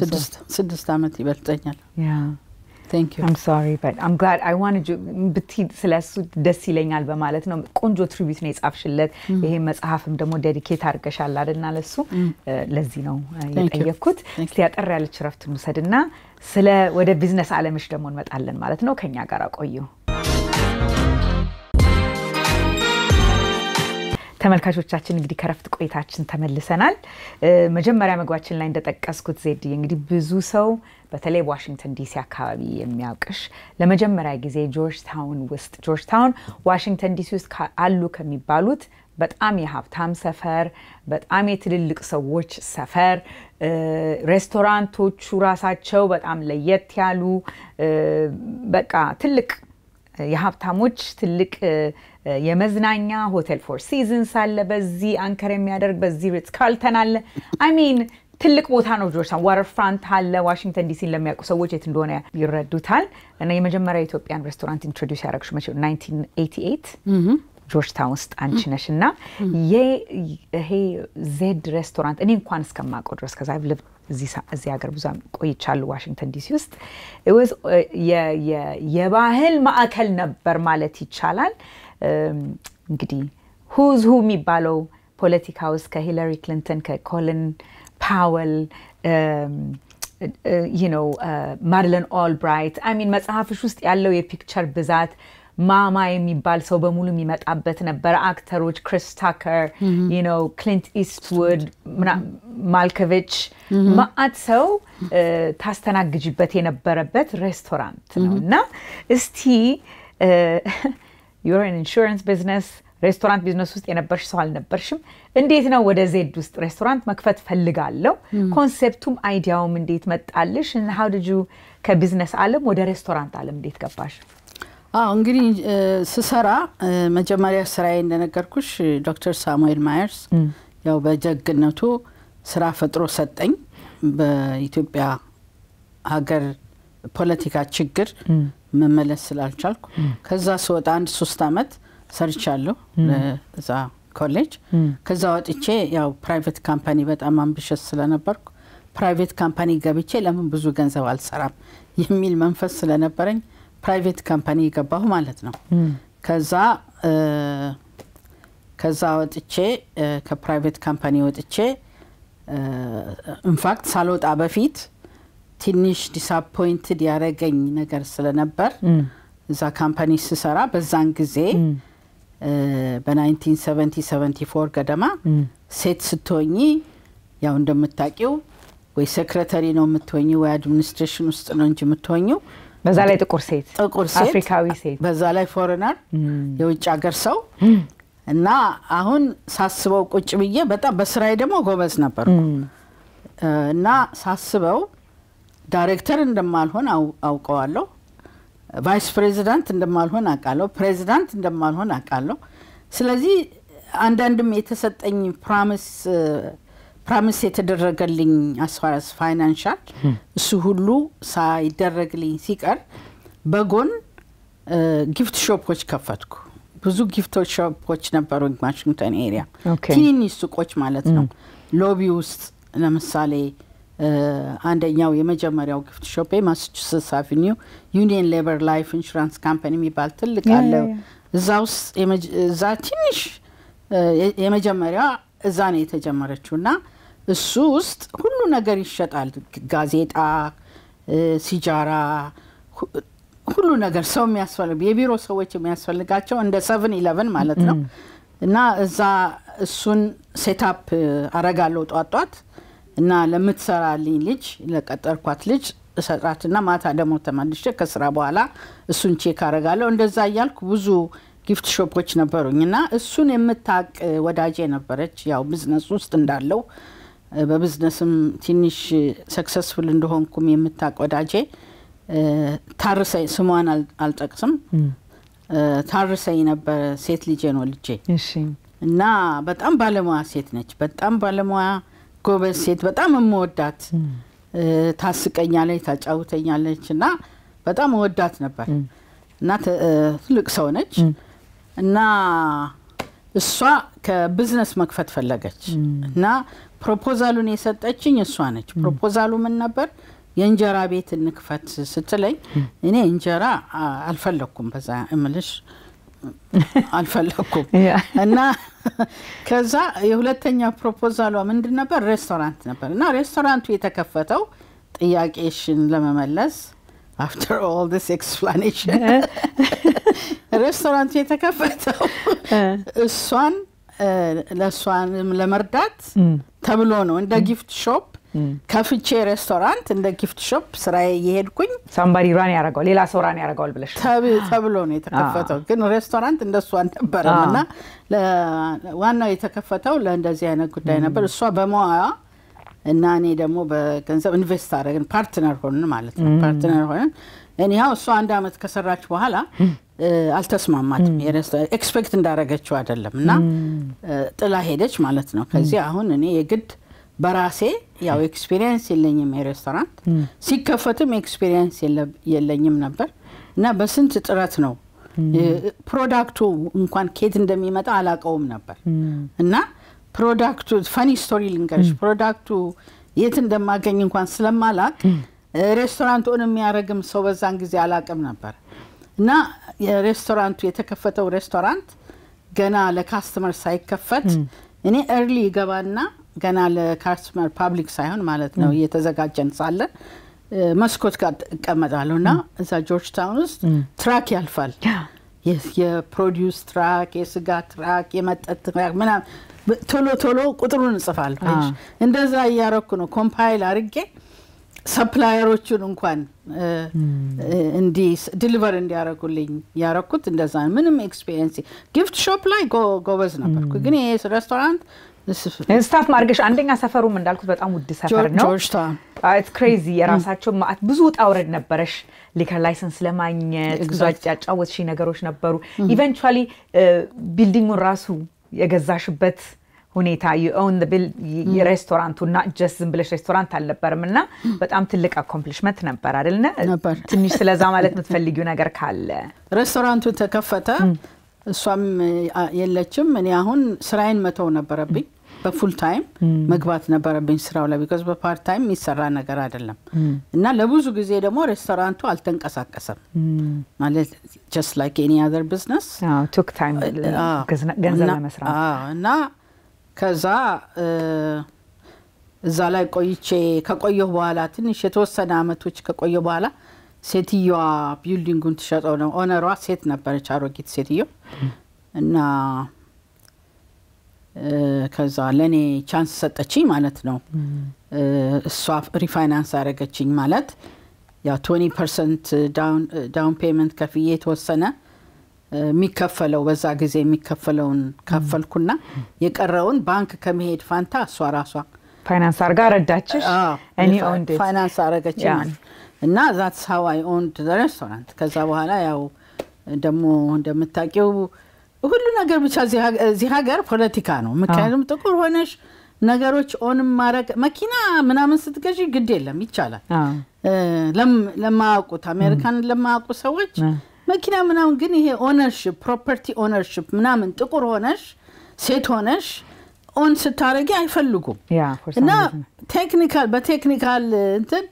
6 አመት ይበልጠኛል Yeah. Thank you. I'm sorry, but I'm glad I wanted you ስለሱ ደስ ይለኛል በማለት ነው ቆንጆ ትሪቢዩት ነው የጻፍሽለት ይሄ መጽሐፍም ደግሞ ዴዲኬት አድርገሻል አይደልና ለሱ ለዚህ ነው የጠየቅኩት እስቲ ያጠር ያለች ረፍት እንውሰድና ስለ ወደ ቢዝነስ ዓለምሽ ደግሞ እንመጣለን ማለት ነው ከኛ ጋር ቆዩ ተመልካቾቻችን እንግዲህ ከረፍት ቆይታችን ተመልሰናል መጀመሪያ መግባችን ላይ እንደተጠቀስኩት ዜድ እንግዲህ ብዙ ሰው በተለይ ዋሽንግተን ዲሲ አካባቢ የሚያውቅሽ ለመጀመሪያ ጊዜ ጆርጅ ታውን ዋሽንግተን ዲሲ ውስጥ አሉ ከሚባሉት በጣም የሀብታም ሰፈር በጣም የትልልቅ ሰዎች ሰፈር ሬስቶራንቶቹ ራሳቸው በጣም ለየት ያሉ በቃ ትልቅ የሀብታሞች ትልቅ የመዝናኛ ሆቴል ፎር ሲዝንስ አለ በዚህ አንከር የሚያደርግ በዚህ ሪትስ ካርልተን አለ ትልቅ ቦታ ነው ጆርጅ ታውን ዋተር ፍራንት አለ ዋሽንግተን ዲሲ ለሚያውቁ ሰዎች የት እንደሆነ ይረዱታል እና የመጀመሪያው ኢትዮጵያን ሬስቶራንት ኢንትሮዲዩስ ያደረግሽው መቼ 1988 ጆርጅ ታውን ውስጥ አንቺ ነሽና ይሄ ዜድ ሬስቶራንት እኔ እንኳን እስከማውቀው ድረስ ከዛ እዚህ ሀገር ብዙ ቆይቻለሁ ዋሽንግተን ዲሲ ውስጥ የባህል ማዕከል ነበር ማለት ይቻላል እንግዲህ who's who የሚባለው ፖለቲካ ውስጥ ከሂለሪ ክሊንተን ከኮሊን ፓወል ማድለን ኦልብራይት መጽሐፍሽ ውስጥ ያለው የፒክቸር ብዛት ማማ የሚባል ሰው በሙሉ የሚመጣበት ነበር አክተሮች ክሪስ ታከር ክሊንት ኢስትውድ ማልኮቪች ማአት ሰው ታስተናግጅበት የነበረበት ሬስቶራንት ነውና እስቲ you're in insurance business ሬስቶራንት ቢዝነስ ውስጥ የነበርሽ ሰው አልነበርሽም እንዴት ነው ወደ ዜድ ውስጥ ሬስቶራንት መክፈት ፈልጋለሁ ኮንሴፕቱም አይዲያውም እንዴት መጣልሽ and how did you ከቢዝነስ ዓለም ወደ ሬስቶራንት ዓለም እንዴት ገባሽ እንግዲህ ስሰራ መጀመሪያ ስራዬ እንደነገርኩሽ ዶክተር ሳሙኤል ማየርስ ያው በጀግነቱ ስራ ፈጥሮ ሰጠኝ በኢትዮጵያ ሀገር ፖለቲካ ችግር መመለስ ስላልቻልኩ ከዛ ስወጣ 3 አመት ሰርቻለሁ እዛ ኮሌጅ ከዛ ወጥቼ ያው ፕራይቬት ካምፓኒ በጣም አምቢሽስ ስለነበርኩ ፕራይቬት ካምፓኒ ገብቼ ለምን ብዙ ገንዘብ አልሰራም የሚል መንፈስ ስለነበረኝ ፕራይቬት ካምፓኒ ገባሁ ማለት ነው ከዛ ወጥቼ ከፕራይቬት ካምፓኒ ወጥቼ ኢንፋክት ሳልወጣ በፊት ትንሽ ዲስአፖይንትድ ያረገኝ ነገር ስለነበር እዛ ካምፓኒ ስሰራ በዛን ጊዜ በ1970-74 ገደማ ሴት ስትሆኚ ያው እንደምታውቂው ወይ ሴክሬታሪ ነው የምትሆኚ ወይ አድሚኒስትሬሽን ውስጥ ነው እንጂ የምትሆኚው በዛ ላይ ጥቁር ሴት አፍሪካዊ ሴት በዛ ላይ ፎሬነር የውጭ ሀገር ሰው እና አሁን ሳስበው ቁጭ ብዬ በጣም በስራዬ ደግሞ ጎበዝ ነበርኩ እና ሳስበው ዳይሬክተር እንደማልሆን አውቀዋለሁ ቫይስ ፕሬዚዳንት እንደማልሆን አውቃለሁ ፕሬዚዳንት እንደማልሆን አውቃለሁ ስለዚህ አንዳንድም የተሰጠኝ ፕሮሚስ የተደረገልኝ as far as financial እሱ ሁሉ ሳይደረግልኝ ሲቀር በጎን ጊፍት ሾፖች ከፈትኩ ብዙ ጊፍት ሾፖች ነበሩ ዋሽንግተን ኤሪያ ትንንሽ ሱቆች ማለት ነው ሎቢ ውስጥ ለምሳሌ አንደኛው የመጀመሪያው ጊፍት ሾፕ ማሳቹሴትስ አቬኒው ዩኒየን ሌበር ላይፍ ኢንሹራንስ ካምፓኒ የሚባል ትልቅ አለ እዛውስ እዛ ትንሽ የመጀመሪያ እዛ ነው የተጀመረችውና እሱ ውስጥ ሁሉ ነገር ይሸጣል ጋዜጣ ሲጃራ ሁሉ ነገር ሰው የሚያስፈልግ የቢሮ ሰዎች የሚያስፈልጋቸው እንደ 7-11 ማለት ነው እና እዛ እሱን ሴትአፕ አረጋለሁ ጧጧት እና ለምትሰራልኝ ልጅ ለቀጠርኳት ልጅ እሰጣትና ማታ ደግሞ ተመልሼ ከስራ በኋላ እሱን ቼክ አረጋለሁ እንደዛ ያልኩ ብዙ ጊፍት ሾፖች ነበሩኝና እሱን የምታቅ ወዳጄ ነበረች ያው ቢዝነስ ውስጥ እንዳለው በቢዝነስም ትንሽ ሰክሰስፉል እንደሆንኩም የምታቅ ወዳጄ ታርሰይ ስሟን አልጠቅስም ታርሰይ ነበር ሴት ልጅ ነው ልጄ እሺ እና በጣም ባለሙያ ሴት ነች በጣም ባለሙያ ጎበዝ ሴት በጣም እምወዳት ታስቀኛለች ታጫውተኛለችና በጣም ወዳት ነበር እና ትልቅ ሰው ነች እና እሷ ከቢዝነስ መክፈት ፈለገች እና ፕሮፖዛሉን የሰጠችኝ እሷ ነች ፕሮፖዛሉ ምን ነበር የእንጀራ ቤት እንክፈት ስትለኝ እኔ እንጀራ አልፈለኩም በዛ እምልሽ አልፈለኩም እና ከዛ የሁለተኛ ፕሮፖዛሉ ምንድን ነበር ሬስቶራንት ነበርና ሬስቶራንቱ የተከፈተው ጥያቄሽን ለመመለስ after all this explanation ሬስቶራንቱ የተከፈተው እሷን ለሷን ለመርዳት ተብሎ ነው እንደ ጊፍት ሾፕ ከፍቼ ሬስቶራንት እንደ ጊፍት ሾፕ ስራዬ እየሄድኩኝ somebody run ያረጋው ሌላ ሰው run ያረጋው ብለሽ ተብሎ ነው የተከፈተው ግን ሬስቶራንት እንደሱ አልነበረምና ዋናው የተከፈተው ለእንደዚህ አይነት ጉዳይ ነበር እሷ በመዋያ እና እኔ ደግሞ በገንዘብ ኢንቨስት አደረግን ፓርትነር ሆነን ማለት ነው ፓርትነር ሆነን እኔው እሷ አንድ አመት ከሰራች በኋላ አልተስማማትም የሬስቶራንት ኤክስፔክት እንዳረጋችው አይደለምና ጥላ ሄደች ማለት ነው ከዚህ አሁን እኔ የግድ በራሴ ያው ኤክስፒሪየንስ የለኝም የሬስቶራንት ሲከፈትም ኤክስፒሪየንስ የለኝም ነበር እና በስንት ጥረት ነው ፕሮዳክቱ እንኳን ኬት እንደሚመጣ አላቀውም ነበር እና ፕሮዳክቱ ፈኒ ስቶሪ ልንገርሽ ፕሮዳክቱ የት እንደማገኝ እንኳን ስለማላቅ ሬስቶራንቱን የሚያረግም ሰው በዛን ጊዜ አላቀም ነበር እና የሬስቶራንቱ የተከፈተው ሬስቶራንት ገና ለካስተመር ሳይከፈት እኔ early ገባና ገና ለካስተመር ፐብሊክ ሳይሆን ማለት ነው እየተዘጋጀን ሳለ መስኮት ጋር ተቀመጣለውና እዛ ጆርጅ ታውን ውስጥ ትራክ ያልፋል የፕሮዲዩስ ትራክ የስጋ ትራክ የመጠጥ ትራክ ምናምን ቶሎ ቁጥሩን እንጽፋለሁ እንደዛ ያረኩ ነው ኮምፓይል አርጌ ሰፕላየሮቹን እንኳን እንዲ ዲሊቨር እንዲያረጉልኝ ያረኩት እንደዛ ምንም ኤክስፒሪየንስ ጊፍት ሾፕ ላይ ጎበዝ ነበርኩ ግን ይሄ ሬስቶራንት ስታፍ ማርገሽ አንደኛ ሰፈሩም እንዳልኩት በጣም ውድ ሰፈር ነው it's crazy የራሳቸው ማት ብዙ ጣውረድ ነበርሽ ሊከር ላይሰንስ ለማግኘት ብዙ አጫጫወትሽ ነገሮች ነበሩ ኢቨንቹአሊ ቢልዲንጉን ራሱ የገዛሽበት ሁኔታ you own the የሬስቶራንቱ not just ዝም ብለሽ ሬስቶራንት አልነበረምና በጣም ትልቅ አኮምፕሊሽመንት ነበር አይደልነ ትንሽ ስለዛ ማለት የምትፈልጊው ነገር ካለ ሬስቶራንቱ ተከፈተ እሷም የለችም እኔ አሁን ስራዬን መተው ነበረብኝ በፉል ታይም መግባት ነበረብኝ ስራው ላይ because በፓርት ታይም የሚሰራ ነገር አይደለም እና ለብዙ ጊዜ ደግሞ ሬስቶራንቱ አልተንቀሳቀሰም ማለት just like any other business took time ገንዘብ ለመስራት እና ከዛ እዛ ላይ ቆይቼ ከቆየሁ በኋላ ትንሽ የተወሰነ አመቶች ከቆየሁ በኋላ ሴትየዋ ቢልዲንጉን ተሸጠው ነው ኦነሯ ሴት ነበረች አሮጊት ሴትዮ እና ከዛ ለኔ ቻንስ ሰጠችኝ ማለት ነው እሷ ሪፋይናንስ አረጋችኝ ማለት ያ 20% ዳውን ፔመንት ከፍዬ ተወሰነ የሚከፈለው በዛ ጊዜ የሚከፈለውን ከፈልኩና የቀረውን ባንክ ከመሄድ ፋንታ እሷ ራሷ ፋይናንስ አርጋ ረዳችሽ እኔ ኦንድ ፋይናንስ አረጋችኝ እና that's how I owned the restaurant ከዛ በኋላ ያው ደሞ እንደምታውቂው ሁሉ ነገር ብቻ እዚህ ሀገር ፖለቲካ ነው ምክንያቱም ጥቁር ሆነሽ ነገሮች ኦን ማረግ መኪና ምናምን ስትገዢ ግድ የለም ይቻላል ለማያውቁት አሜሪካን ለማያውቁ ሰዎች መኪና ምናምን ግን ይሄ ኦነርሺፕ ፕሮፐርቲ ኦነርሺፕ ምናምን ጥቁር ሆነሽ ሴት ሆነሽ ኦን ስታረጊ አይፈልጉም እና በቴክኒካል እንትን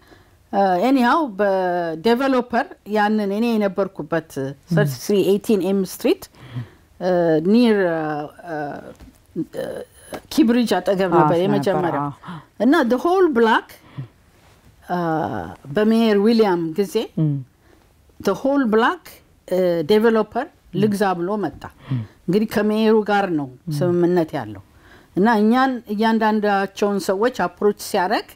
anyhow በዴቨሎፐር ያንን እኔ የነበርኩበት 3318 M Street near ኪብሪጅ አጠገብ ነበር የመጀመሪያው እና the whole block በሜየር ዊሊያም ጊዜ the whole block developer ልግዛ ብሎ መጣ እንግዲህ ከሜየሩ ጋር ነው ስምምነት ያለው እና እኛን እያንዳንዳቸውን ሰዎች አፕሮች ሲያረግ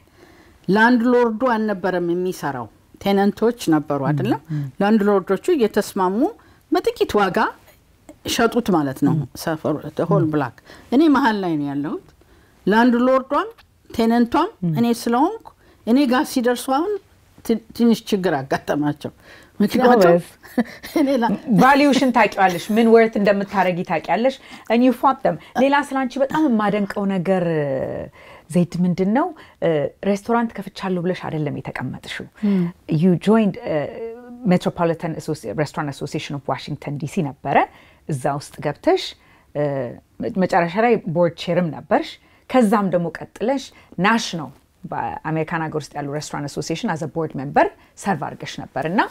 ላንድሎርዱ አልነበረም የሚሰራው ቴነንቶች ነበሩ አይደለም ላንድሎርዶቹ እየተስማሙ በጥቂት ዋጋ ሸጡት ማለት ነው ሰፈር the whole block እኔ መሃል ላይ ነው ያለሁት ላንድሎርዷም ቴነንቷም እኔ ስለሆንኩ እኔ ጋር ሲደርሱ አሁን ትንሽ ችግር አጋጠማቸው ምክንያቱም እኔ ቫልዩሽን ታቂያለሽ ምን ወርት እንደምታረጊ ታቂያለሽ and you fought them ሌላ ስላንቺ በጣም ማደንቀው ነገር ዘይት ምንድነው ሬስቶራንት ከፍቻለሁ ብለሽ አይደለም የተቀመጥሽው you joined Metropolitan Restaurant Association of Washington DC ነበረ እዛ ውስጥ ገብተሽ መጨረሻ ላይ ቦርድ ቼርም ነበርሽ ከዛም ደግሞ ቀጥለሽ ናሽናል በአሜሪካን ሀገር ውስጥ ያለው ሬስቶራንት አሶሲዬሽን as a board member ሰርቭ አድርገሽ ነበርና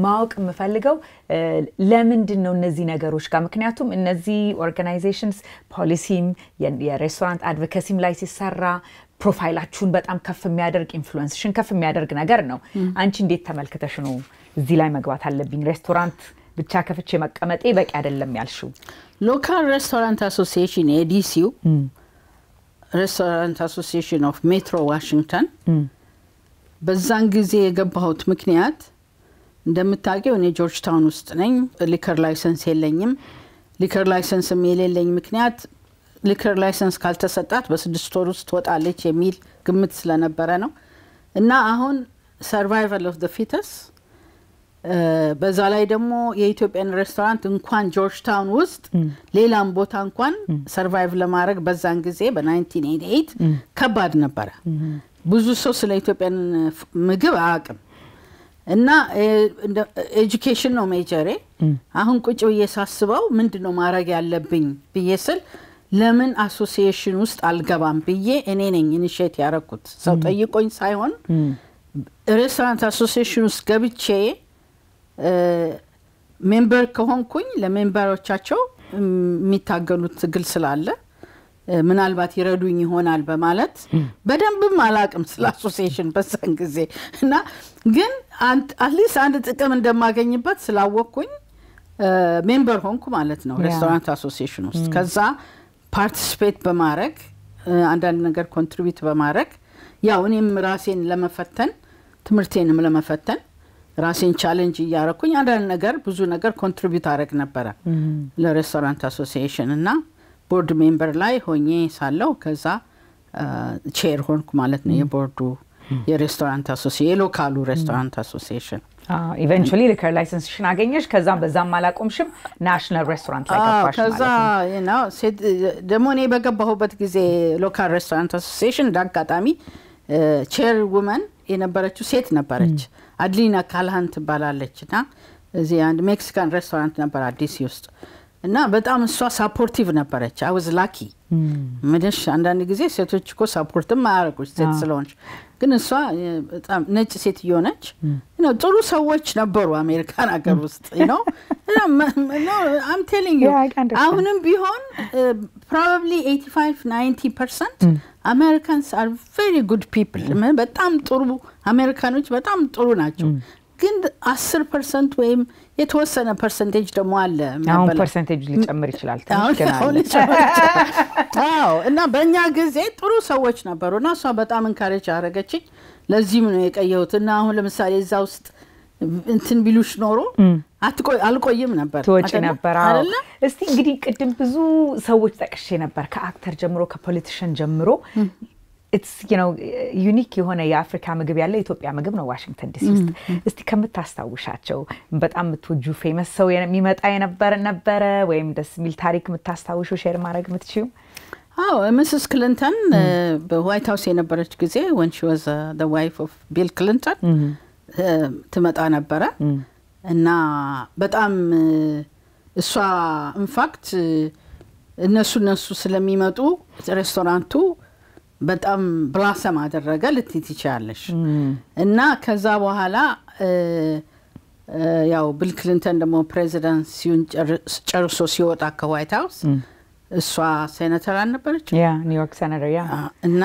ማወቅ የምፈልገው ለምንድን ነው እነዚህ ነገሮች ጋር ምክንያቱም እነዚህ ኦርጋናይዜሽንስ ፖሊሲም የሬስቶራንት አድቮኬሲም ላይ ሲሰራ ፕሮፋይላችሁን በጣም ከፍ የሚያደርግ ኢንፍሉዌንስሽን ከፍ የሚያደርግ ነገር ነው አንቺ እንዴት ተመልክተሽ ነው እዚህ ላይ መግባት አለብኝ ሬስቶራንት ብቻ ከፍቼ መቀመጤ በቂ አይደለም ያልሽው ሎካል ሬስቶራንት አሶሲዬሽን ኤዲሲው ሬስቶራንት አሶሲዬሽን ኦፍ ሜትሮ ዋሽንግተን በዛን ጊዜ የገባሁት ምክንያት እንደምታውቂው እኔ ጆርጅ ታውን ውስጥ ነኝ ሊከር ላይሰንስ የለኝም ሊከር ላይሰንስ የሌለኝ ምክንያት ሊከር ላይሰንስ ካልተሰጣት በ6 ወር ውስጥ ትወጣለች የሚል ግምት ስለነበረ ነው እና አሁን ሰርቫይቫል ኦፍ ዘ ፊተስ በዛ ላይ ደግሞ የኢትዮጵያን ሬስቶራንት እንኳን ጆርጅ ታውን ውስጥ ሌላም ቦታ እንኳን ሰርቫይቭ ለማድረግ በዛን ጊዜ በ1988 ከባድ ነበር ብዙ ሰው ስለ ኢትዮጵያን ምግብ አያውቅም እና ኤጁኬሽን ነው ሜጀሬ አሁን ቁጭ ብዬ ሳስበው ምንድነው ማድረግ ያለብኝ ብዬስል ለምን አሶሲዬሽን ውስጥ አልገባም ብዬ እኔ ነኝ ኢኒሺየት ያረኩት ሰው ጠይቆኝ ሳይሆን ሬስቶራንት አሶሲዬሽን ውስጥ ገብቼ ሜምበር ከሆንኩኝ ለሜምበሮቻቸው የሚታገሉት ትግል ስላለ ምናልባት ይረዱኝ ይሆናል በማለት በደንብም አላቅም ስለ አሶሲዬሽን በዛን ጊዜ እና ግን አትሊስት አንድ ጥቅም እንደማገኝበት ስላወቅኩኝ ሜምበር ሆንኩ ማለት ነው ሬስቶራንት አሶሲዬሽን ውስጥ ከዛ ፓርቲሲፔት በማድረግ አንዳንድ ነገር ኮንትሪቢዩት በማድረግ ያው እኔም ራሴን ለመፈተን ትምህርቴንም ለመፈተን ራሴን ቻሌንጅ ያረኩኝ አንዳንድ ነገር ብዙ ነገር ኮንትሪቢዩት አረግ ነበር ለሬስቶራንት አሶሲዬሽን እና ቦርድ ሜምበር ላይ ሆኜ ሳለው ከዛ ቼር ሆንኩ ማለት ነው የቦርዱ የሬስቶራንት አሶሲዬሽን የሎካሉ ሬስቶራንት አሶሲዬሽን ኢቨንቹሊ ሊከር ላይሰንስሽን አገኘሽ ከዛም በዛም አላቆምሽም ናሽናል ሬስቶራንት ላይ ገባሽ ማለት ነው ከዛ ደግሞ እኔ በገባሁበት ጊዜ ሎካል ሬስቶራንት አሶሲዬሽን ዳጋጣሚ ቼር ውመን የነበረችው ሴት ነበረች አድሊና ካልሃን ትባላለችና እዚህ አንድ ሜክሲካን ሬስቶራንት ነበር አዲስ ውስጥ እና በጣም እሷ ሳፖርቲቭ ነበረች I was lucky ምንሽ አንዳንድ ጊዜ ሴቶች እኮ ሳፖርትም አያረጉሽ ሴት ስለሆንሽ ግን እሷ በጣም ነጭ ሴት ይሆነች ጥሩ ሰዎች ነበሩ አሜሪካን አገር ውስጥ no I'm telling you አሁንም ቢሆን probably 85-90% Americans are very good people በጣም ጥሩ አሜሪካኖች በጣም ጥሩ ናቸው ግን 10% ወይም የተወሰነ ፐርሰንቴጅ ደግሞ አለ አሁን ፐርሰንቴጅ ሊጨምር ይችላል ትንሽ አዎ እና በእኛ ጊዜ ጥሩ ሰዎች ነበሩና እሷ በጣም እንካሬጅ አረገችኝ ለዚህም ነው የቀየሁትና አሁን ለምሳሌ እዛ ውስጥ እንትን ቢሉሽ ኖሮ አልቆይም ነበር ተወጪ ነበር አይደል እስቲ እንግዲህ ቅድም ብዙ ሰዎች ጠቅሼ ነበር ከአክተር ጀምሮ ከፖለቲሽን ጀምሮ it's unique የሆነ የአፍሪካ ምግብ ያለ ኢትዮጵያ ምግብ ነው ዋሽንግተን ዲሲ ውስጥ እስቲ ከምታስታውሻቸው በጣም ምትወጁ ፌመስ ሰው የሚመጣ የነበረ ወይም ደስ ሚል ታሪክ ምታስታውሹ ሼር ማድረግ ምትችዩ አዎ ሚስስ ክሊንተን በዋይት ሃውስ የነበረች ጊዜ when she was the wife of Bill Clinton ትመጣ ነበረ እና በጣም እሷ in fact እነሱ ስለሚመጡ ሬስቶራንቱ በጣም ብላሰም አደረገ ልትት ይቻለሽ እና ከዛ በኋላ ያው ቢል ክሊንተን ደግሞ ፕሬዚዳንት ሲሆን ጨርሶ ሲወጣ ከዋይት ሃውስ እሷ ሴኔተር አልነበረች ያ ኒውዮርክ ሴኔተር ያ እና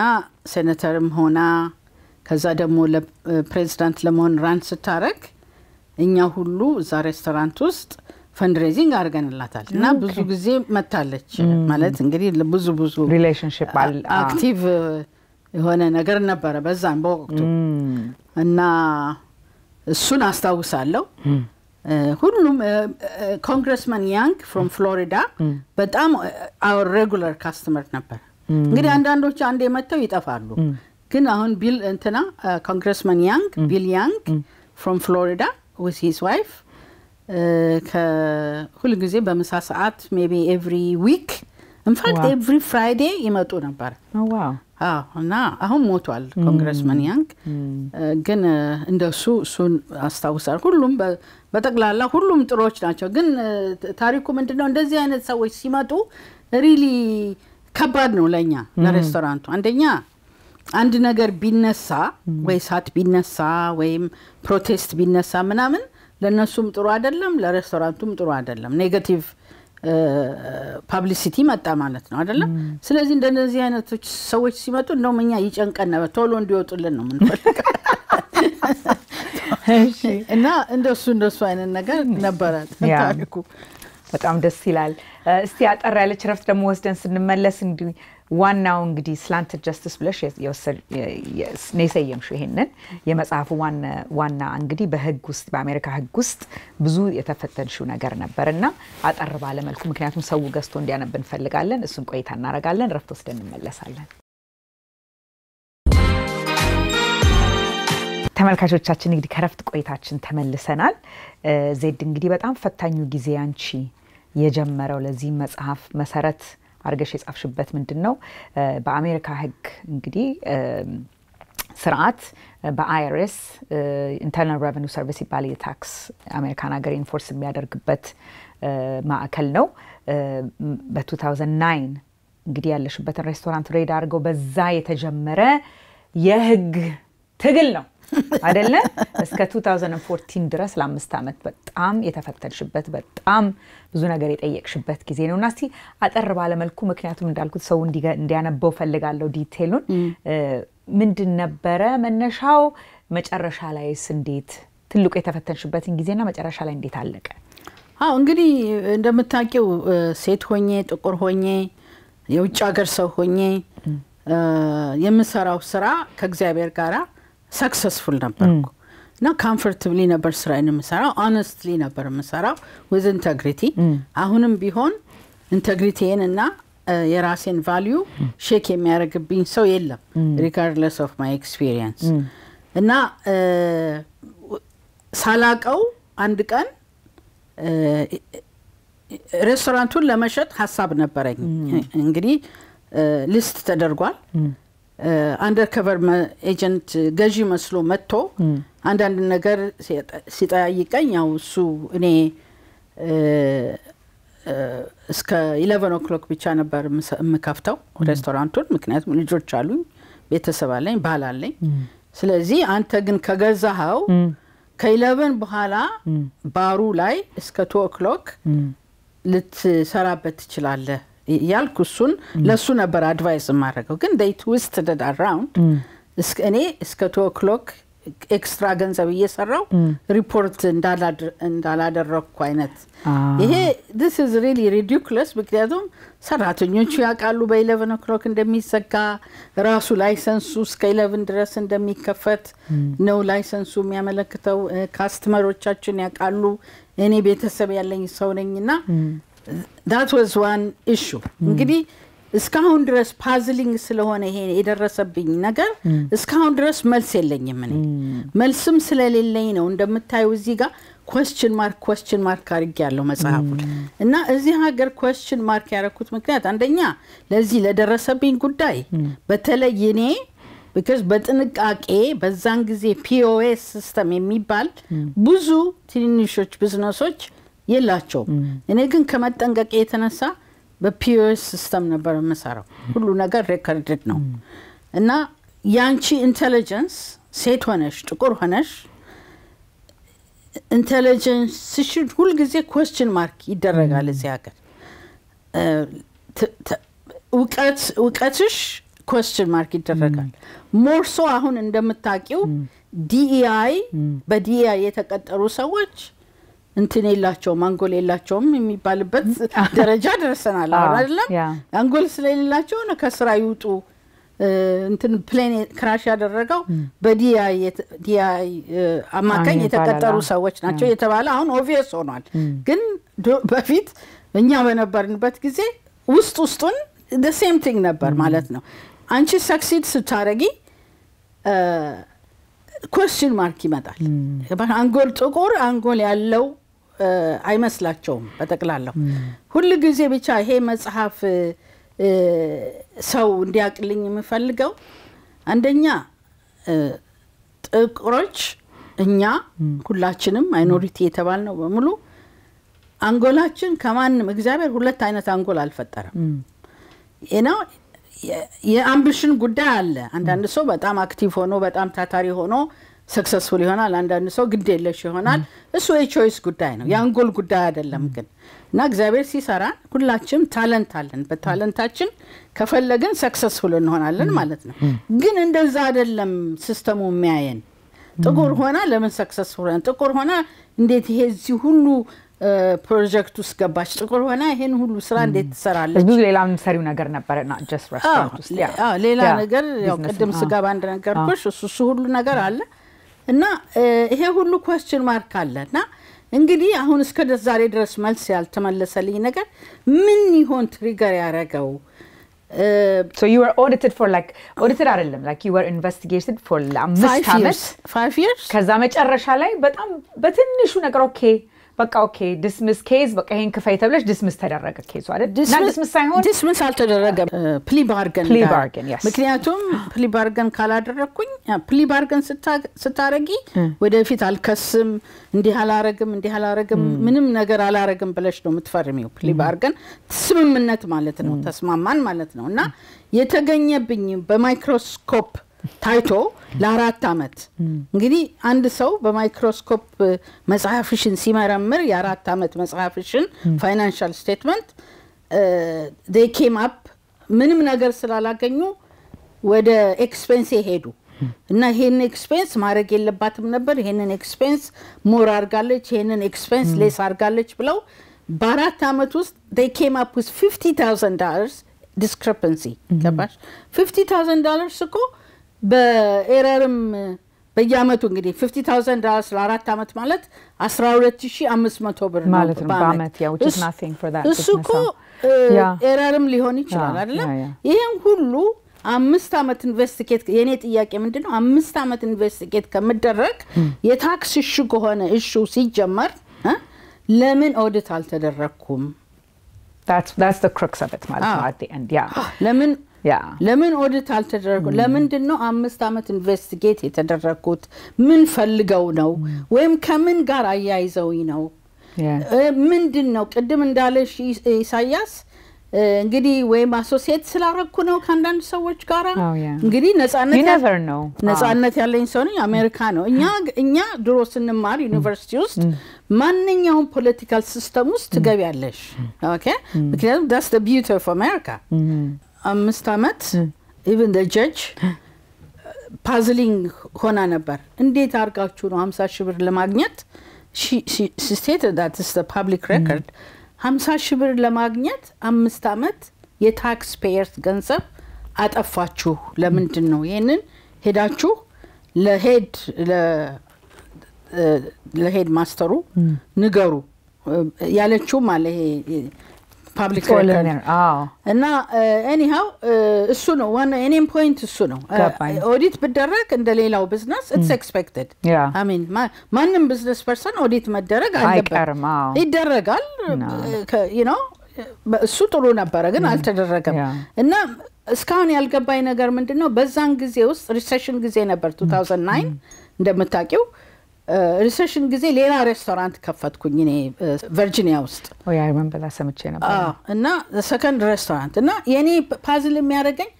ሴኔተርም ሆና ከዛ ደግሞ ለፕሬዚዳንት ለመሆን ራን ስታረግ እኛ ሁሉ እዛ ሬስቶራንት ውስጥ ፈንድሬዚንግ አርገንላታል እና ብዙ ጊዜ መታለች ማለት እንግዲህ ብዙ ሪሌሽንሺፕ አክቲቭ የሆነ ነገር ነበር በዛን በወቅቱ እና እሱን አስታውሳለሁ ሁሉም ኮንግረስማን ያንግ from Florida በጣም our regular customer ነበር እንግዲህ አንዳንዶች አንዴ መተው ይጠፋሉ ግን አሁን ቢል እንትና ኮንግረስማን ያንግ ቢል ያንግ from Florida with his wife ከሁሉ ጊዜ በመሳ ሰዓት maybe every week in fact every Friday ይመጡ ነበር oh wow እና አሁን ሞቷል ኮንግረስማን ያንግ ግን እንደሱ እሱን አስታውሳለሁ ሁሉም በጠቅላላ ሁሉም ጥሮች ናቸው ግን ታሪኩ ምንድነው እንደዚህ አይነት ሰዎች ሲመጡ really ከባድ ነው ለኛ ለሬስቶራንቱ አንደኛ አንድ ነገር ቢነሳ ወይ ሳት ቢነሳ ወይም ፕሮቴስት ቢነሳ ምናምን ለነሱም ጥሩ አይደለም ለሬስቶራንቱም ጥሩ አይደለም ኔጌቲቭ ፐብሊሲቲ መጣ ማለት ነው አይደለም ስለዚህ እንደነዚህ አይነቶች ሰዎች ሲመጡ እንደውም እኛ ይጨንቀን ነበር ቶሎ እንዲወጡልን ነው ምንፈልገው እና እንደሱ አይነት ነገር ነበር ታሪኩ በጣም ደስ ይላል እስቲ አጠር ያለች ረፍት ደግሞ ወስደን ስንመለስ እንግዲህ ዋናው እንግዲህ ስላንትድ ጀስቲስ ብለሽ የሰየምሽው ይሄንን የመጽሐፉ ዋና እንግዲህ በህግ ውስጥ በአሜሪካ ህግ ውስጥ ብዙ የተፈተንሽው ነገር ነበርና አጠር ባለ መልኩ ምክንያቱም ሰው ገዝቶ እንዲያነብ እንፈልጋለን እሱን ቆይታ እናረጋለን ረፍት ወስደን እንመለሳለን ተመልካቾቻችን እንግዲህ ከረፍት ቆይታችን ተመልሰናል ዜድ እንግዲህ በጣም ፈታኙ ጊዜ አንቺ የጀመረው ለዚህ መጽሐፍ መሰረት አርገሽ የጻፍሽበት ምንድነው በአሜሪካ ህግ እንግዲህ ስርዓት በአይአርኤስ ኢንተርናል ሬቨኒው ሰርቪስ ይባል የታክስ አሜሪካን ሀገር ኢንፎርስ የሚያደርግበት ማዕከል ነው በ2009 እንግዲህ ያለሽበትን ሬስቶራንት ሬድ አድርገው በዛ የተጀመረ የህግ ትግል ነው አይደለ እስከ 2014 ድረስ ለ5 አመት በጣም የተፈተንሽበት በጣም ብዙ ነገር የጠየቅሽበት ጊዜ ነውና እስቲ አጠር ባለ መልኩ ምክንያቱም እንዳልኩት ሰው እንዲያነበው ፈልጋለሁ ዲቴሉን ምንድን ነበረ መነሻው መጨረሻ ላይስ እንዴት ትልቁ የተፈተንሽበትን ጊዜና መጨረሻ ላይ እንዴት አለቀ እንግዲህ እንደምታውቂው ሴት ሆኜ ጥቁር ሆኜ የውጭ ሀገር ሰው ሆኜ የምሰራው ስራ ከእግዚአብሔር ጋራ successful ነበርኩ እና comfortably ነበር ስራዬን የምሰራው honestly ነበር የምሰራው with integrity አሁንም ቢሆን ኢንቴግሪቲን እና የራሴን value ሼክ የሚያደርግብኝ ሰው የለም regardless of my experience እና ሳላቀው አንድ ቀን ሬስቶራንቱን ለመሸጥ ሐሳብ ነበረኝ እንግዲህ ሊስት ተደርጓል undercover agent ገዢ መስሎ መጥቶ አንዳንድ ነገር ሲጠይቀኝ ያው እሱ እኔ እስከ 11 o'clock ብቻ ነበር የምከፍተው ሬስቶራንቱን ምክንያቱም ልጆች አሉኝ ቤተሰብ አለኝ ባል አለኝ ስለዚህ አንተ ግን ከገዛኸው ከ11 በኋላ ባሩ ላይ እስከ 2 o'clock ልትሰራበት ትችላለህ ያልኩሱን ለሱ ነበር አድቫይስ ማድረገው ግን they twisted it around እኔ እስከ 2 o'clock ኤክስትራ ገንዘብ እየሰራው ሪፖርት እንዳላደረኩ አይነት ይሄ this is really ridiculous ምክንያቱም ሰራተኞቹ ያቃሉ በ11 o'clock እንደሚዘጋ ራሱ ላይሰንሱ እስከ 11 ድረስ እንደሚከፈት ነው ላይሰንሱ የሚያመለክተው ካስተመሮቻችን ያቃሉ እኔ ቤተሰብ ያለኝ ሰው ነኝና that was one issue እንግዲህ እስካሁን ድረስ ፓዝሊንግ ስለሆነ ይሄ የደረሰብኝ ነገር እስካሁን ድረስ መልስ የለኝም እኔ መልስም ስለሌለኝ ነው እንደምታዩ እዚህ ጋር question mark አድርጌያለሁ መጽሐፉ እና እዚህ ሀገር question mark ያረኩት ምክንያት አንደኛ ለዚህ ለደረሰብኝ ጉዳይ በተለይ እኔ because በጥንቃቄ በዛን ጊዜ POS ሲስተም የሚባል ብዙ ትንንሾች ቢዝነሶች የላቸው እኔ ግን ከመጠንቀቅ የተነሳ በፒኦኤስ ሲስተም ነበር የምሰራው ሁሉ ነገር ሬኮርድድ ነው እና ያንቺ ኢንተለጀንስ ሴት ሆነሽ ጥቁር ሆነሽ ኢንተለጀንስ should ሁሉ ጊዜ question mark ይደረጋል እዚህ ሀገር እውቀትሽ question mark ይደረጋል more so አሁን እንደምታውቂው DEI በDEI የተቀጠሩ ሰዎች እንትን የላቸውም አንጎል የላቸውም የሚባልበት ደረጃ ደርሰናል አይደለም አንጎል ስለሌላቸው ነው ከስራ ይውጡ እንትን ፕሌን ክራሽ ያደረገው በዲአይ አማካኝ የተቀጠሩ ሰዎች ናቸው የተባለ አሁን ኦብቪየስ ሆኗል ግን በፊት እኛ በነበርንበት ጊዜ ውስጡን the same thing ነበር ማለት ነው አንቺ ሰክሲድ ስታረጊ question mark ይመጣል አንጎል ጥቁር አንጎል ያለው አይመስላቸውም በተቀላላው ሁሉ ጊዜ ብቻ ይሄ መጽሐፍ ሰው እንዲያቅልኝ የምፈልገው አንደኛ ጥቁሮች እኛ ሁላችንም ማይኖሪቲ የተባልነው በሙሉ አንጎላችን ከማንም እግዚአብሔር ሁለት አይነት አንጎል አልፈጠረም የአምቢሽን ጉዳይ አለ አንዳንድ ሰው በጣም አክቲቭ ሆኖ በጣም ታታሪ ሆኖ successful ይሆናል አንዳንድ ሰው ግዴለሽ ይሆናል እሱ የቾይስ ጉዳይ ነው የአንጎል ጉዳይ አይደለም ግን እና እግዚአብሔር ሲሰራ ሁላችንም ታለንት አለን በታለንታችን ከፈለግን successful እንሆናለን ማለት ነው ግን እንደዛ አይደለም ሲስተሙ የሚያየን ጥቁር ሆና ለምን ሰክሰስፉል ሆና ጥቁር ሆና እንዴት ይሄ እዚህ ሁሉ ፕሮጀክት ውስጥ ገባች ጥቁር ሆና ይሄን ሁሉ ስራ እንዴት ትሰራለች ብዙ ሌላም ሰሪው ነገር ነበርና just restaurant ውስጥ ሌላ ነገር ያው ቀደም ስጋባ አንድ ነገርኩሽ እሱ ሁሉ ነገር አለ እና ይሄ ሁሉ question mark አለና እንግዲህ አሁን እስከ ዛሬ ድረስ መልስ ያልተመለሰልኝ ነገር ምን ይሆን ትሪገር ያረጋው so you were audited for like audited አይደለም like you were investigated for 5 years ከዛ መጨረሻ ላይ በጣም በትንሹ ነገር ኦኬ በቃ ኦኬ dismiss case በቃ ይሄን ክፈይ ተብለሽ dismiss ተደረገ ኬሱ አይደል dismiss ሳይሆን dismiss አልተደረገ plea bargain yes ምክንያቱም plea bargain ካላደረኩኝ plea bargain ስታረጊ ወደፊት አልከስም እንዲህ አላረግም ምንም ነገር አላረግም ብለሽ ነው የምትፈርሚው plea bargain ስምምነት ማለት ነው ተስማማን ማለት ነውና የተገኘብኝ በማይክሮስኮፕ ታይቶ ለ4 አመት እንግዲህ አንድ ሰው በማይክሮስኮፕ መጽሐፍሽን ሲመረምር የ4 አመት መጽሐፍሽን ፋይናንሻል ስቴትመንት they came up ምንም ነገር ስላላገኙ ወደ ኤክስፔንስ ሄዱ እና ይሄን ኤክስፔንስ ማድረግ የለባትም ነበር ይሄንን ኤክስፔንስ ሞር አርጋለች ይሄንን ኤክስፔንስ ሌስ አርጋለች ብለው በ4 አመት ውስጥ they came up with $50,000 discrepancy ገባሽ $50,000 እኮ በኤረርም በየአመቱ እንግዲህ $50,000 ለ4 አመት ማለት 12500 ብር ማለት ነው በአመት ያው which is nothing for that እሱኮ ኤረርም ሊሆን ይችላል አይደል ይሄን ሁሉ 5 አመት ኢንቨስቲጌት የኔ ጥያቄ ምንድነው 5 አመት ኢንቨስቲጌት ከመደረግ የታክስ ኢሹ ከሆነ ኢሹ ሲጀመር ለምን ኦዲት አልተደረኩም that's the crux of it ማለት ነው at the end ለምን ኦዲት አልተደረገው ለምንድነው 5 አመት ኢንቨስቲጌት የተደረኩት ምን ፈልገው ነው ወይም ከምን ጋር አያይዘውኝ ነው ምንድነው ቅድም እንዳለሽ ኢሳያስ እንግዲህ ወይም አሶሲኤት ስላረኩ ነው ካንዳንድ ሰዎች ጋራ እንግዲህ ነፃነት ያለኝ ሰው ነኝ አሜሪካ ነው እኛ ድሮ ስንማር ዩኒቨርሲቲ ውስጥ ማንኛውም ፖለቲካል ሲስተም ውስጥ ትገቢያለሽ ኦኬ because that's the beauty of America 5 አመት even the judge puzzling ሆና ነበር እንዴት አርጋችሁ ነው 50,000 ብር ለማግኘት she stated that is the public record 50,000 ብር ለማግኘት 5 አመት የታክስ ፔየርስ ገንዘብ አጠፋችሁ ለምንድን ነው ይሄንን ሄዳችሁ ለሄድ ማስተሩ ንገሩ ያለችው ማለት ይሄ public record እና anyhow እሱ ነው ዋና እኔም ፖይንት እሱ ነው ኦዲት በደረግ እንደሌላው ቢዝነስ it's expected I mean ማንም ቢዝነስ ፐርሰን ኦዲት መደረግ አለበት ይደረጋል you know እሱ ጥሩ ነበር ግን አልተደረገም እና እስካሁን ያልገባኝ ነገር ምንድነው በዛን ጊዜ ውስጥ ሪሴሽን ጊዜ ነበር 2009 እንደምታውቂው ሪሴሽን ጊዜ ሌላ ሬስቶራንት ከፈትኩኝ እኔ ቨርጂኒያ ውስጥ I remember that ሰምቼ ነበር እና the second restaurant እና የኔ ፓዝል የሚያደርገኝ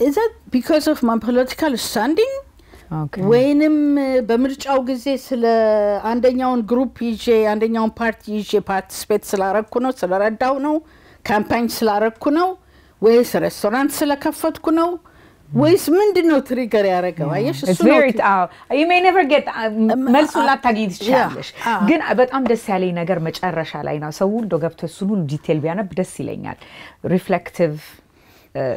is that because of my political standing ወይንም በምርጫው ጊዜ ስለ አንደኛውን ግሩፕ ይዤ አንደኛውን ፓርቲ ይዤ ፓርቲስፔት ስላረኩ ነው ስለረዳው ነው ካምፓኝ ስላረኩ ነው ወይስ ሬስቶራንት ስለከፈትኩ ነው ወይስ ምንድነው ትሪገር ያረጋው አየሽ እሱ ነው you may never get መልሱ ላታገኝ ትችላለሽ ግን በጣም ደስ ያለኝ ነገር መጨረሻ ላይ ነው ሰው ሁሉ ገብቶ እሱን ሁሉ ዲቴል ቢያነብ ደስ ይለኛል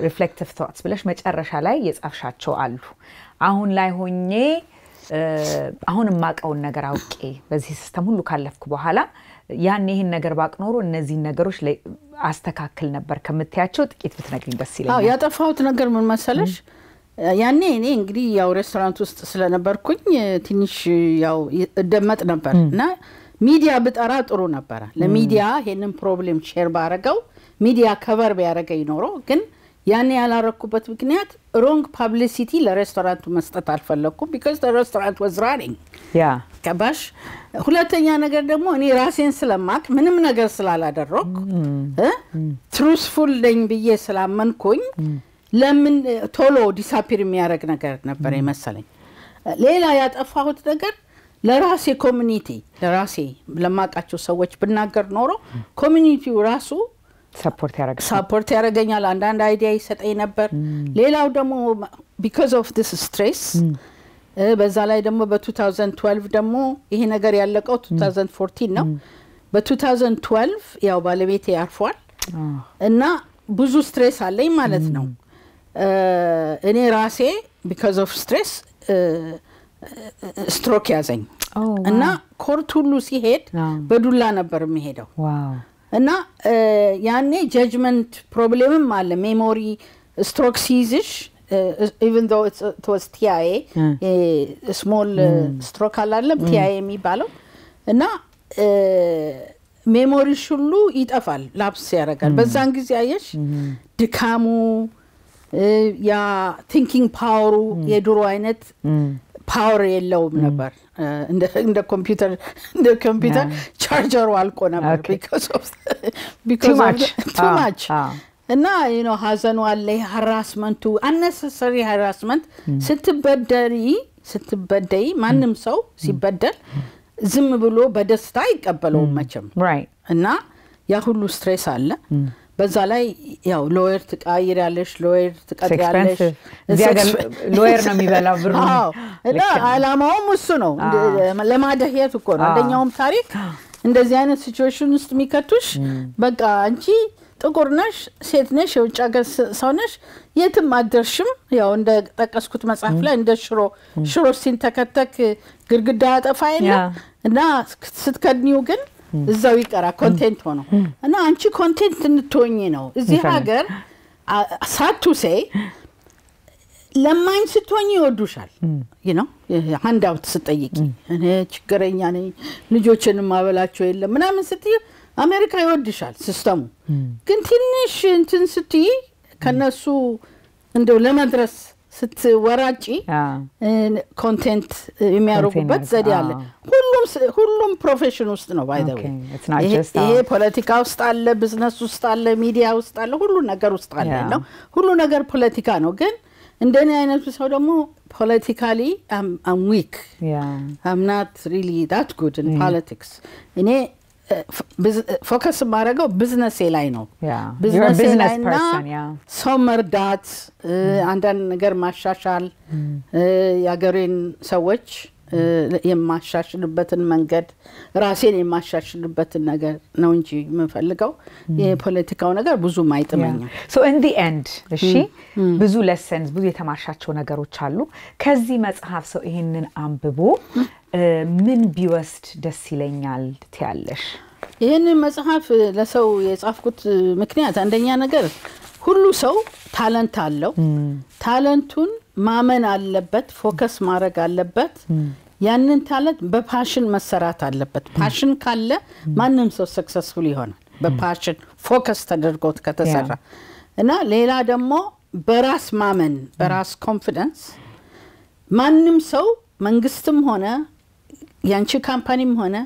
reflective thoughts ብለሽ መጨረሻ ላይ የጻፍሻቸው አሉ አሁን ላይ ሆኜ አሁን ማቀውን ነገር አውቄ በዚህ ሲስተም ሁሉ ካለፍኩ በኋላ ያን ይሄን ነገር ባቅኖሩ እነዚህ ነገሮች ላይ አስተካክል ነበር ከምትያቸው ጥቂት ብትነግሪኝ ደስ ይለኛል ያጠፋሁት ነገር ምን መሰለሽ ያኔ እኔ እንግዲህ ያው ሬስቶራንት ውስጥ ስለነበርኩኝ ትንሽ ያው ደመጥ ነበርና ሚዲያ በጣራ ጥሩ ነበር ለሚዲያ ይሄንን ፕሮብሌም ሼር ባረጋው ሚዲያ ከቨር ቢያረጋይ ኖሮ ግን ያኔ ያላረኩበት ምክንያት wrong publicity ለሬስቶራንቱ መስጠት አልፈለኩም because the restaurant was running ከባሽ ሁለተኛ ነገር ደግሞ እኔ ራሴን ስለማቅ ምንም ነገር ስላላደረኩ truthful ነኝ ብዬ ስላመንኩኝ ለምን ቶሎ ዲሳፒር የሚያረግ ነገር ነበር የመሰለኝ ሌላ ያጠፋሁት ነገር ለራሴ ኮሚኒቲ ለራሴ ለማቃቸው ሰዎች ብናገር ኖሮ ኮሚኒቲው ራሱ support ያረጋኛል አንዳንድ አይዲያ ይሰጠኝ ነበር ሌላው ደግሞ because of this stress በዛ ላይ ደግሞ በ2012 ደግሞ ይሄ ነገር ያለቀው 2014 ነው በ2012 ያው ባለቤቴ ያርፏል እና ብዙ ስትሬስ አለኝ ማለት ነው እኔ ራሴ because of stress ስትሮክ ያዘኝ እና ኮርት ሁሉ ሲሄድ በዱላ ነበር የሚሄደው እና ያኔ ጀጅመንት ፕሮብሌምም አለ ሜሞሪ ስትሮክ ሲይዝሽ even though it was TIA small stroke አላለም TIA የሚባለው እና ሜሞሪሽ ሁሉ ይጠፋል ላፕስ ያደርጋል በዛን ጊዜ አየሽ ድካሙ ያ ቲንኪንግ ፓወሩ የድሮ አይነት ፓወር የለውም ነበር እንደ ኮምፒውተር ቻርጀሩ አልቆ ነበር because of too much እና ሀዘኑ አለ ሃራስመንቱ unnecessary harassment ስትበደይ ማንም ሰው ሲበደል ዝም ብሎ በደስታ ይቀበለው መቼም እና ያ ሁሉ ስትሬስ አለ በዛ ላይ ያው ሎየር ትቃይራለሽ ሎየር ትቀጥያለሽ ሎየር ነው የሚበላው ብሩ እና አላማውም እሱ ነው ለማደህየት እኮ ነው አንደኛውም ታሪክ እንደዚህ አይነት ሲቹዌሽን ውስጥ የሚከቱሽ በቃ አንቺ ጥቁር ነሽ ሴት ነሽ የውጭ ሀገር ሰው ነሽ የትም አደርሽም ያው እንደ ተጠቀስኩት መጽሐፍ ላይ እንደ ሽሮ ሲንተከተክ ግርግዳ ያጠፋ የለም እና ስትከድኒው ግን እዛው ይቀራ ኮንቴንት ሆኖ እና አንቺ ኮንቴንት እንትሆኚ ነው እዚህ ሀገር ሳቱ ሴይ ለማኝ ስትሆኚ ይወዱሻል ሃንዳውት ስትጠይቂ እኔ ችግረኛ ነኝ ልጆችን ማበላቸው የለም ምናምን ስትይ አሜሪካ ይወድሻል ሲስተሙ ግን ትንሽ እንትን ስትይ ከነሱ እንደው ለመድረስ ስትወራጪ ኮንቴንት የሚያረጉበት ዘዴ አለ ሁሉም ፕሮፌሽን ውስጥ ነው ባይ ዘ ዌይ ይሄ ፖለቲካ ውስጥ አለ ቢዝነስ ውስጥ አለ ሚዲያ ውስጥ አለ ሁሉ ነገር ውስጥ አለ ነው ሁሉ ነገር ፖለቲካ ነው ግን እንደኔ አይነቱ ሰው ደግሞ politically I'm weak I'm not really that good in politics እኔ ፎከስ ማረጋው ቢዝነስ ላይ ነው ቢዝነስ ላይና ሰው መርዳት አንዳንድ ነገር ማሻሻል ያገሬን ሰዎች የማሻሽልበትን መንገድ ራሴን የማሻሽልበትን ነገር ነው እንጂ የምፈልገው የፖለቲካው ነገር ብዙ ማይጥመኛ so in the end እሺ ብዙ lessons ብዙ የተማርሻቸው ነገሮች አሉ ከዚህ መጽሐፍ ሰው ይሄንን አንብቦ ምን ቢወስድ ደስ ይለኛል ትያለሽ ይሄንን መጽሐፍ ለሰው የጻፍኩት ምክንያት አንደኛ ነገር ሁሉ ሰው ታለንት አለው ታለንቱን ማመን አለበት ፎከስ ማድረግ አለበት ያንን ታለንት በፓሽን መሰራት አለበት ፓሽን ካለ ማንንም ሰው ሰክሰስፉል ይሆናል በፓሽን ፎከስ ተደርጎት ከተሰራ እና ሌላ ደግሞ በራስ ማመን በራስ ኮንፊደንስ ማንንም ሰው መንግስትም ሆነ ያንቺ ካምፓኒም ሆነ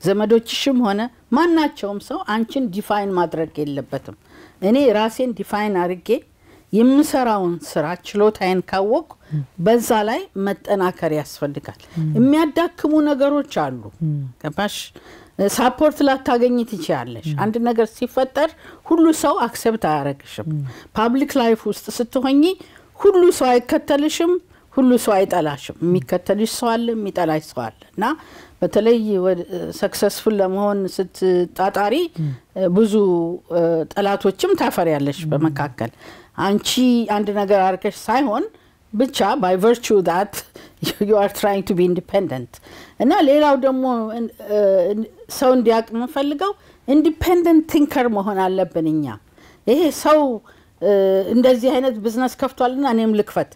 ዘመዶችሽም ሆነ ማናቸውም ሰው አንቺን ዲፋይን ማድረግ የለበትም እኔ ራሴን ዲፋይን አድርጌ የምሰራውን ስራ ችሎታዬን ካወቅ በዛ ላይ መጠናከር ያስፈልጋል የሚያዳክሙ ነገሮች አሉ ከባሽ ሳፖርት ላታገኝ ትችያለሽ አንድ ነገር ሲፈጠር ሁሉ ሰው አክሰፕት አያረግሽም ፐብሊክ ላይፍ ውስጥ ስትሆኚ ሁሉ ሰው አይከተልሽም ሁሉ ሰው አይጠላሽም የሚከተልሽ ሰው አለ የሚጠላሽ ሰው አለ እና በተለይ ሰክሰስፉል ለመሆን ስትጣጣሪ ብዙ ጠላቶችም ታፈሪያለሽ በመካከል አንቺ አንድ ነገር አርከሽ ሳይሆን ብቻ by virtue that you are trying to be independent እና ሌላው ደግሞ ሰው እንዲያቅ የምፈልገው independent thinker መሆን አለብንኛ ይሄ ሰው እንደዚህ አይነት ቢዝነስ ከፍቷልና እኔም ልክፈት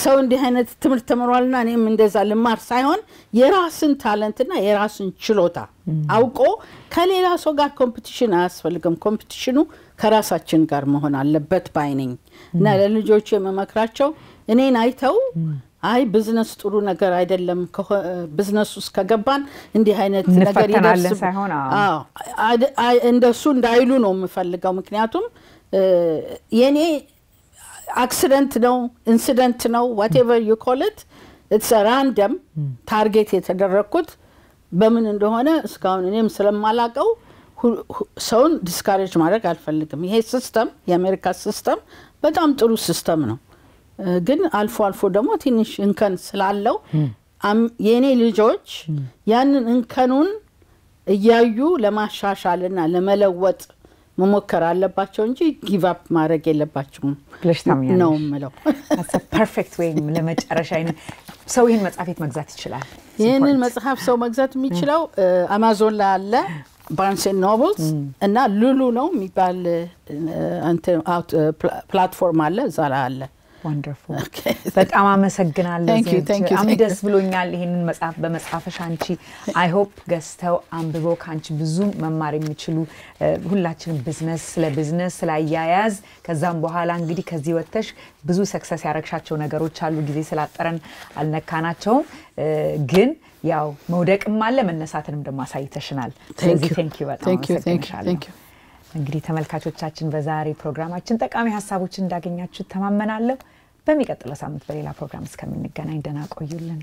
ሰው እንዲህ አይነት ትምርት ተመሯልና እኔም እንደዛ ልማር ሳይሆን የራስን ታለንትና የራስን ችሎታ አውቆ ከሌላ ሰው ጋር ኮምፒቲሽን አያስፈልግም ኮምፒቲሽኑ ከራሳችን ጋር መሆን አለበት ባይነኝ እና ለልጆቼ መመክራቸው እኔን አይተው አይ ቢዝነስ ጥሩ ነገር አይደለም ቢዝነስ ውስጥ ከገባን እንዲህ አይነት ነገር ይደርስ እንደሱ እንዳይሉ ነው የምፈልገው ምክንያቱም የኔ accident ነው incident ነው whatever you call it it's a random target የተደረኩት በምን እንደሆነ እስካሁን እኔም ስለማላቀው ሰውን ዲስካሬጅ ማድረግ አልፈልግም ይሄ ሲስተም የአሜሪካ ሲስተም በጣም ጥሩ ሲስተም ነው ግን አልፎ አልፎ ደግሞ ትንሽ እንከን ስላለው የኔ ልጆች ያንን እንከኑን እያዩ ለማሻሻልና ለመለወጥ መሞከር አለባቸው እንጂ ጊቭ አፕ ማድረግ የለባቸውም ነው የምለው። that's a perfect way ለመጨረሻ ሰው ይሄን መጽሐፍ መግዛት ይችላል። ይሄንን መጽሐፍ ሰው መግዛት የሚችለው አማዞን ላይ አለ፣ ባርንስ ኤንድ ኖብልስ እና ሉሉ ነው የሚባል ፕላትፎርም አለ፣ እዛ ላይ አለ። wonderful በጣም አመሰግናለሁ። በጣም ደስ ብሎኛል ይሄንን መጽሐፍ በመጽሐፍሽ አንቺ I hope ገዝተው አንብበው ካንቺ ብዙ መማር የሚችሉ ሁላችንም ቢዝነስ ስለ አያያዝ ከዛም በኋላ እንግዲህ ከዚህ ወጥተሽ ብዙ ሰክሰስ ያረግሻቸው ነገሮች አሉ። ጊዜ ስላጠረን አልነካናቸውም፣ ግን ያው መውደቅም አለ መነሳትንም ደግሞ አሳይተሽናል። ስለዚህ thank you በጣም አመሰግናለሁ። እንግዲህ ተመልካቾቻችን በዛሬ ፕሮግራማችን ጠቃሚ ሐሳቦችን እንዳገኛችሁ ተማመናለሁ። በሚቀጥለው ሳምንት በሌላ ፕሮግራም እስከምንገናኝ ደህና ቆዩልን።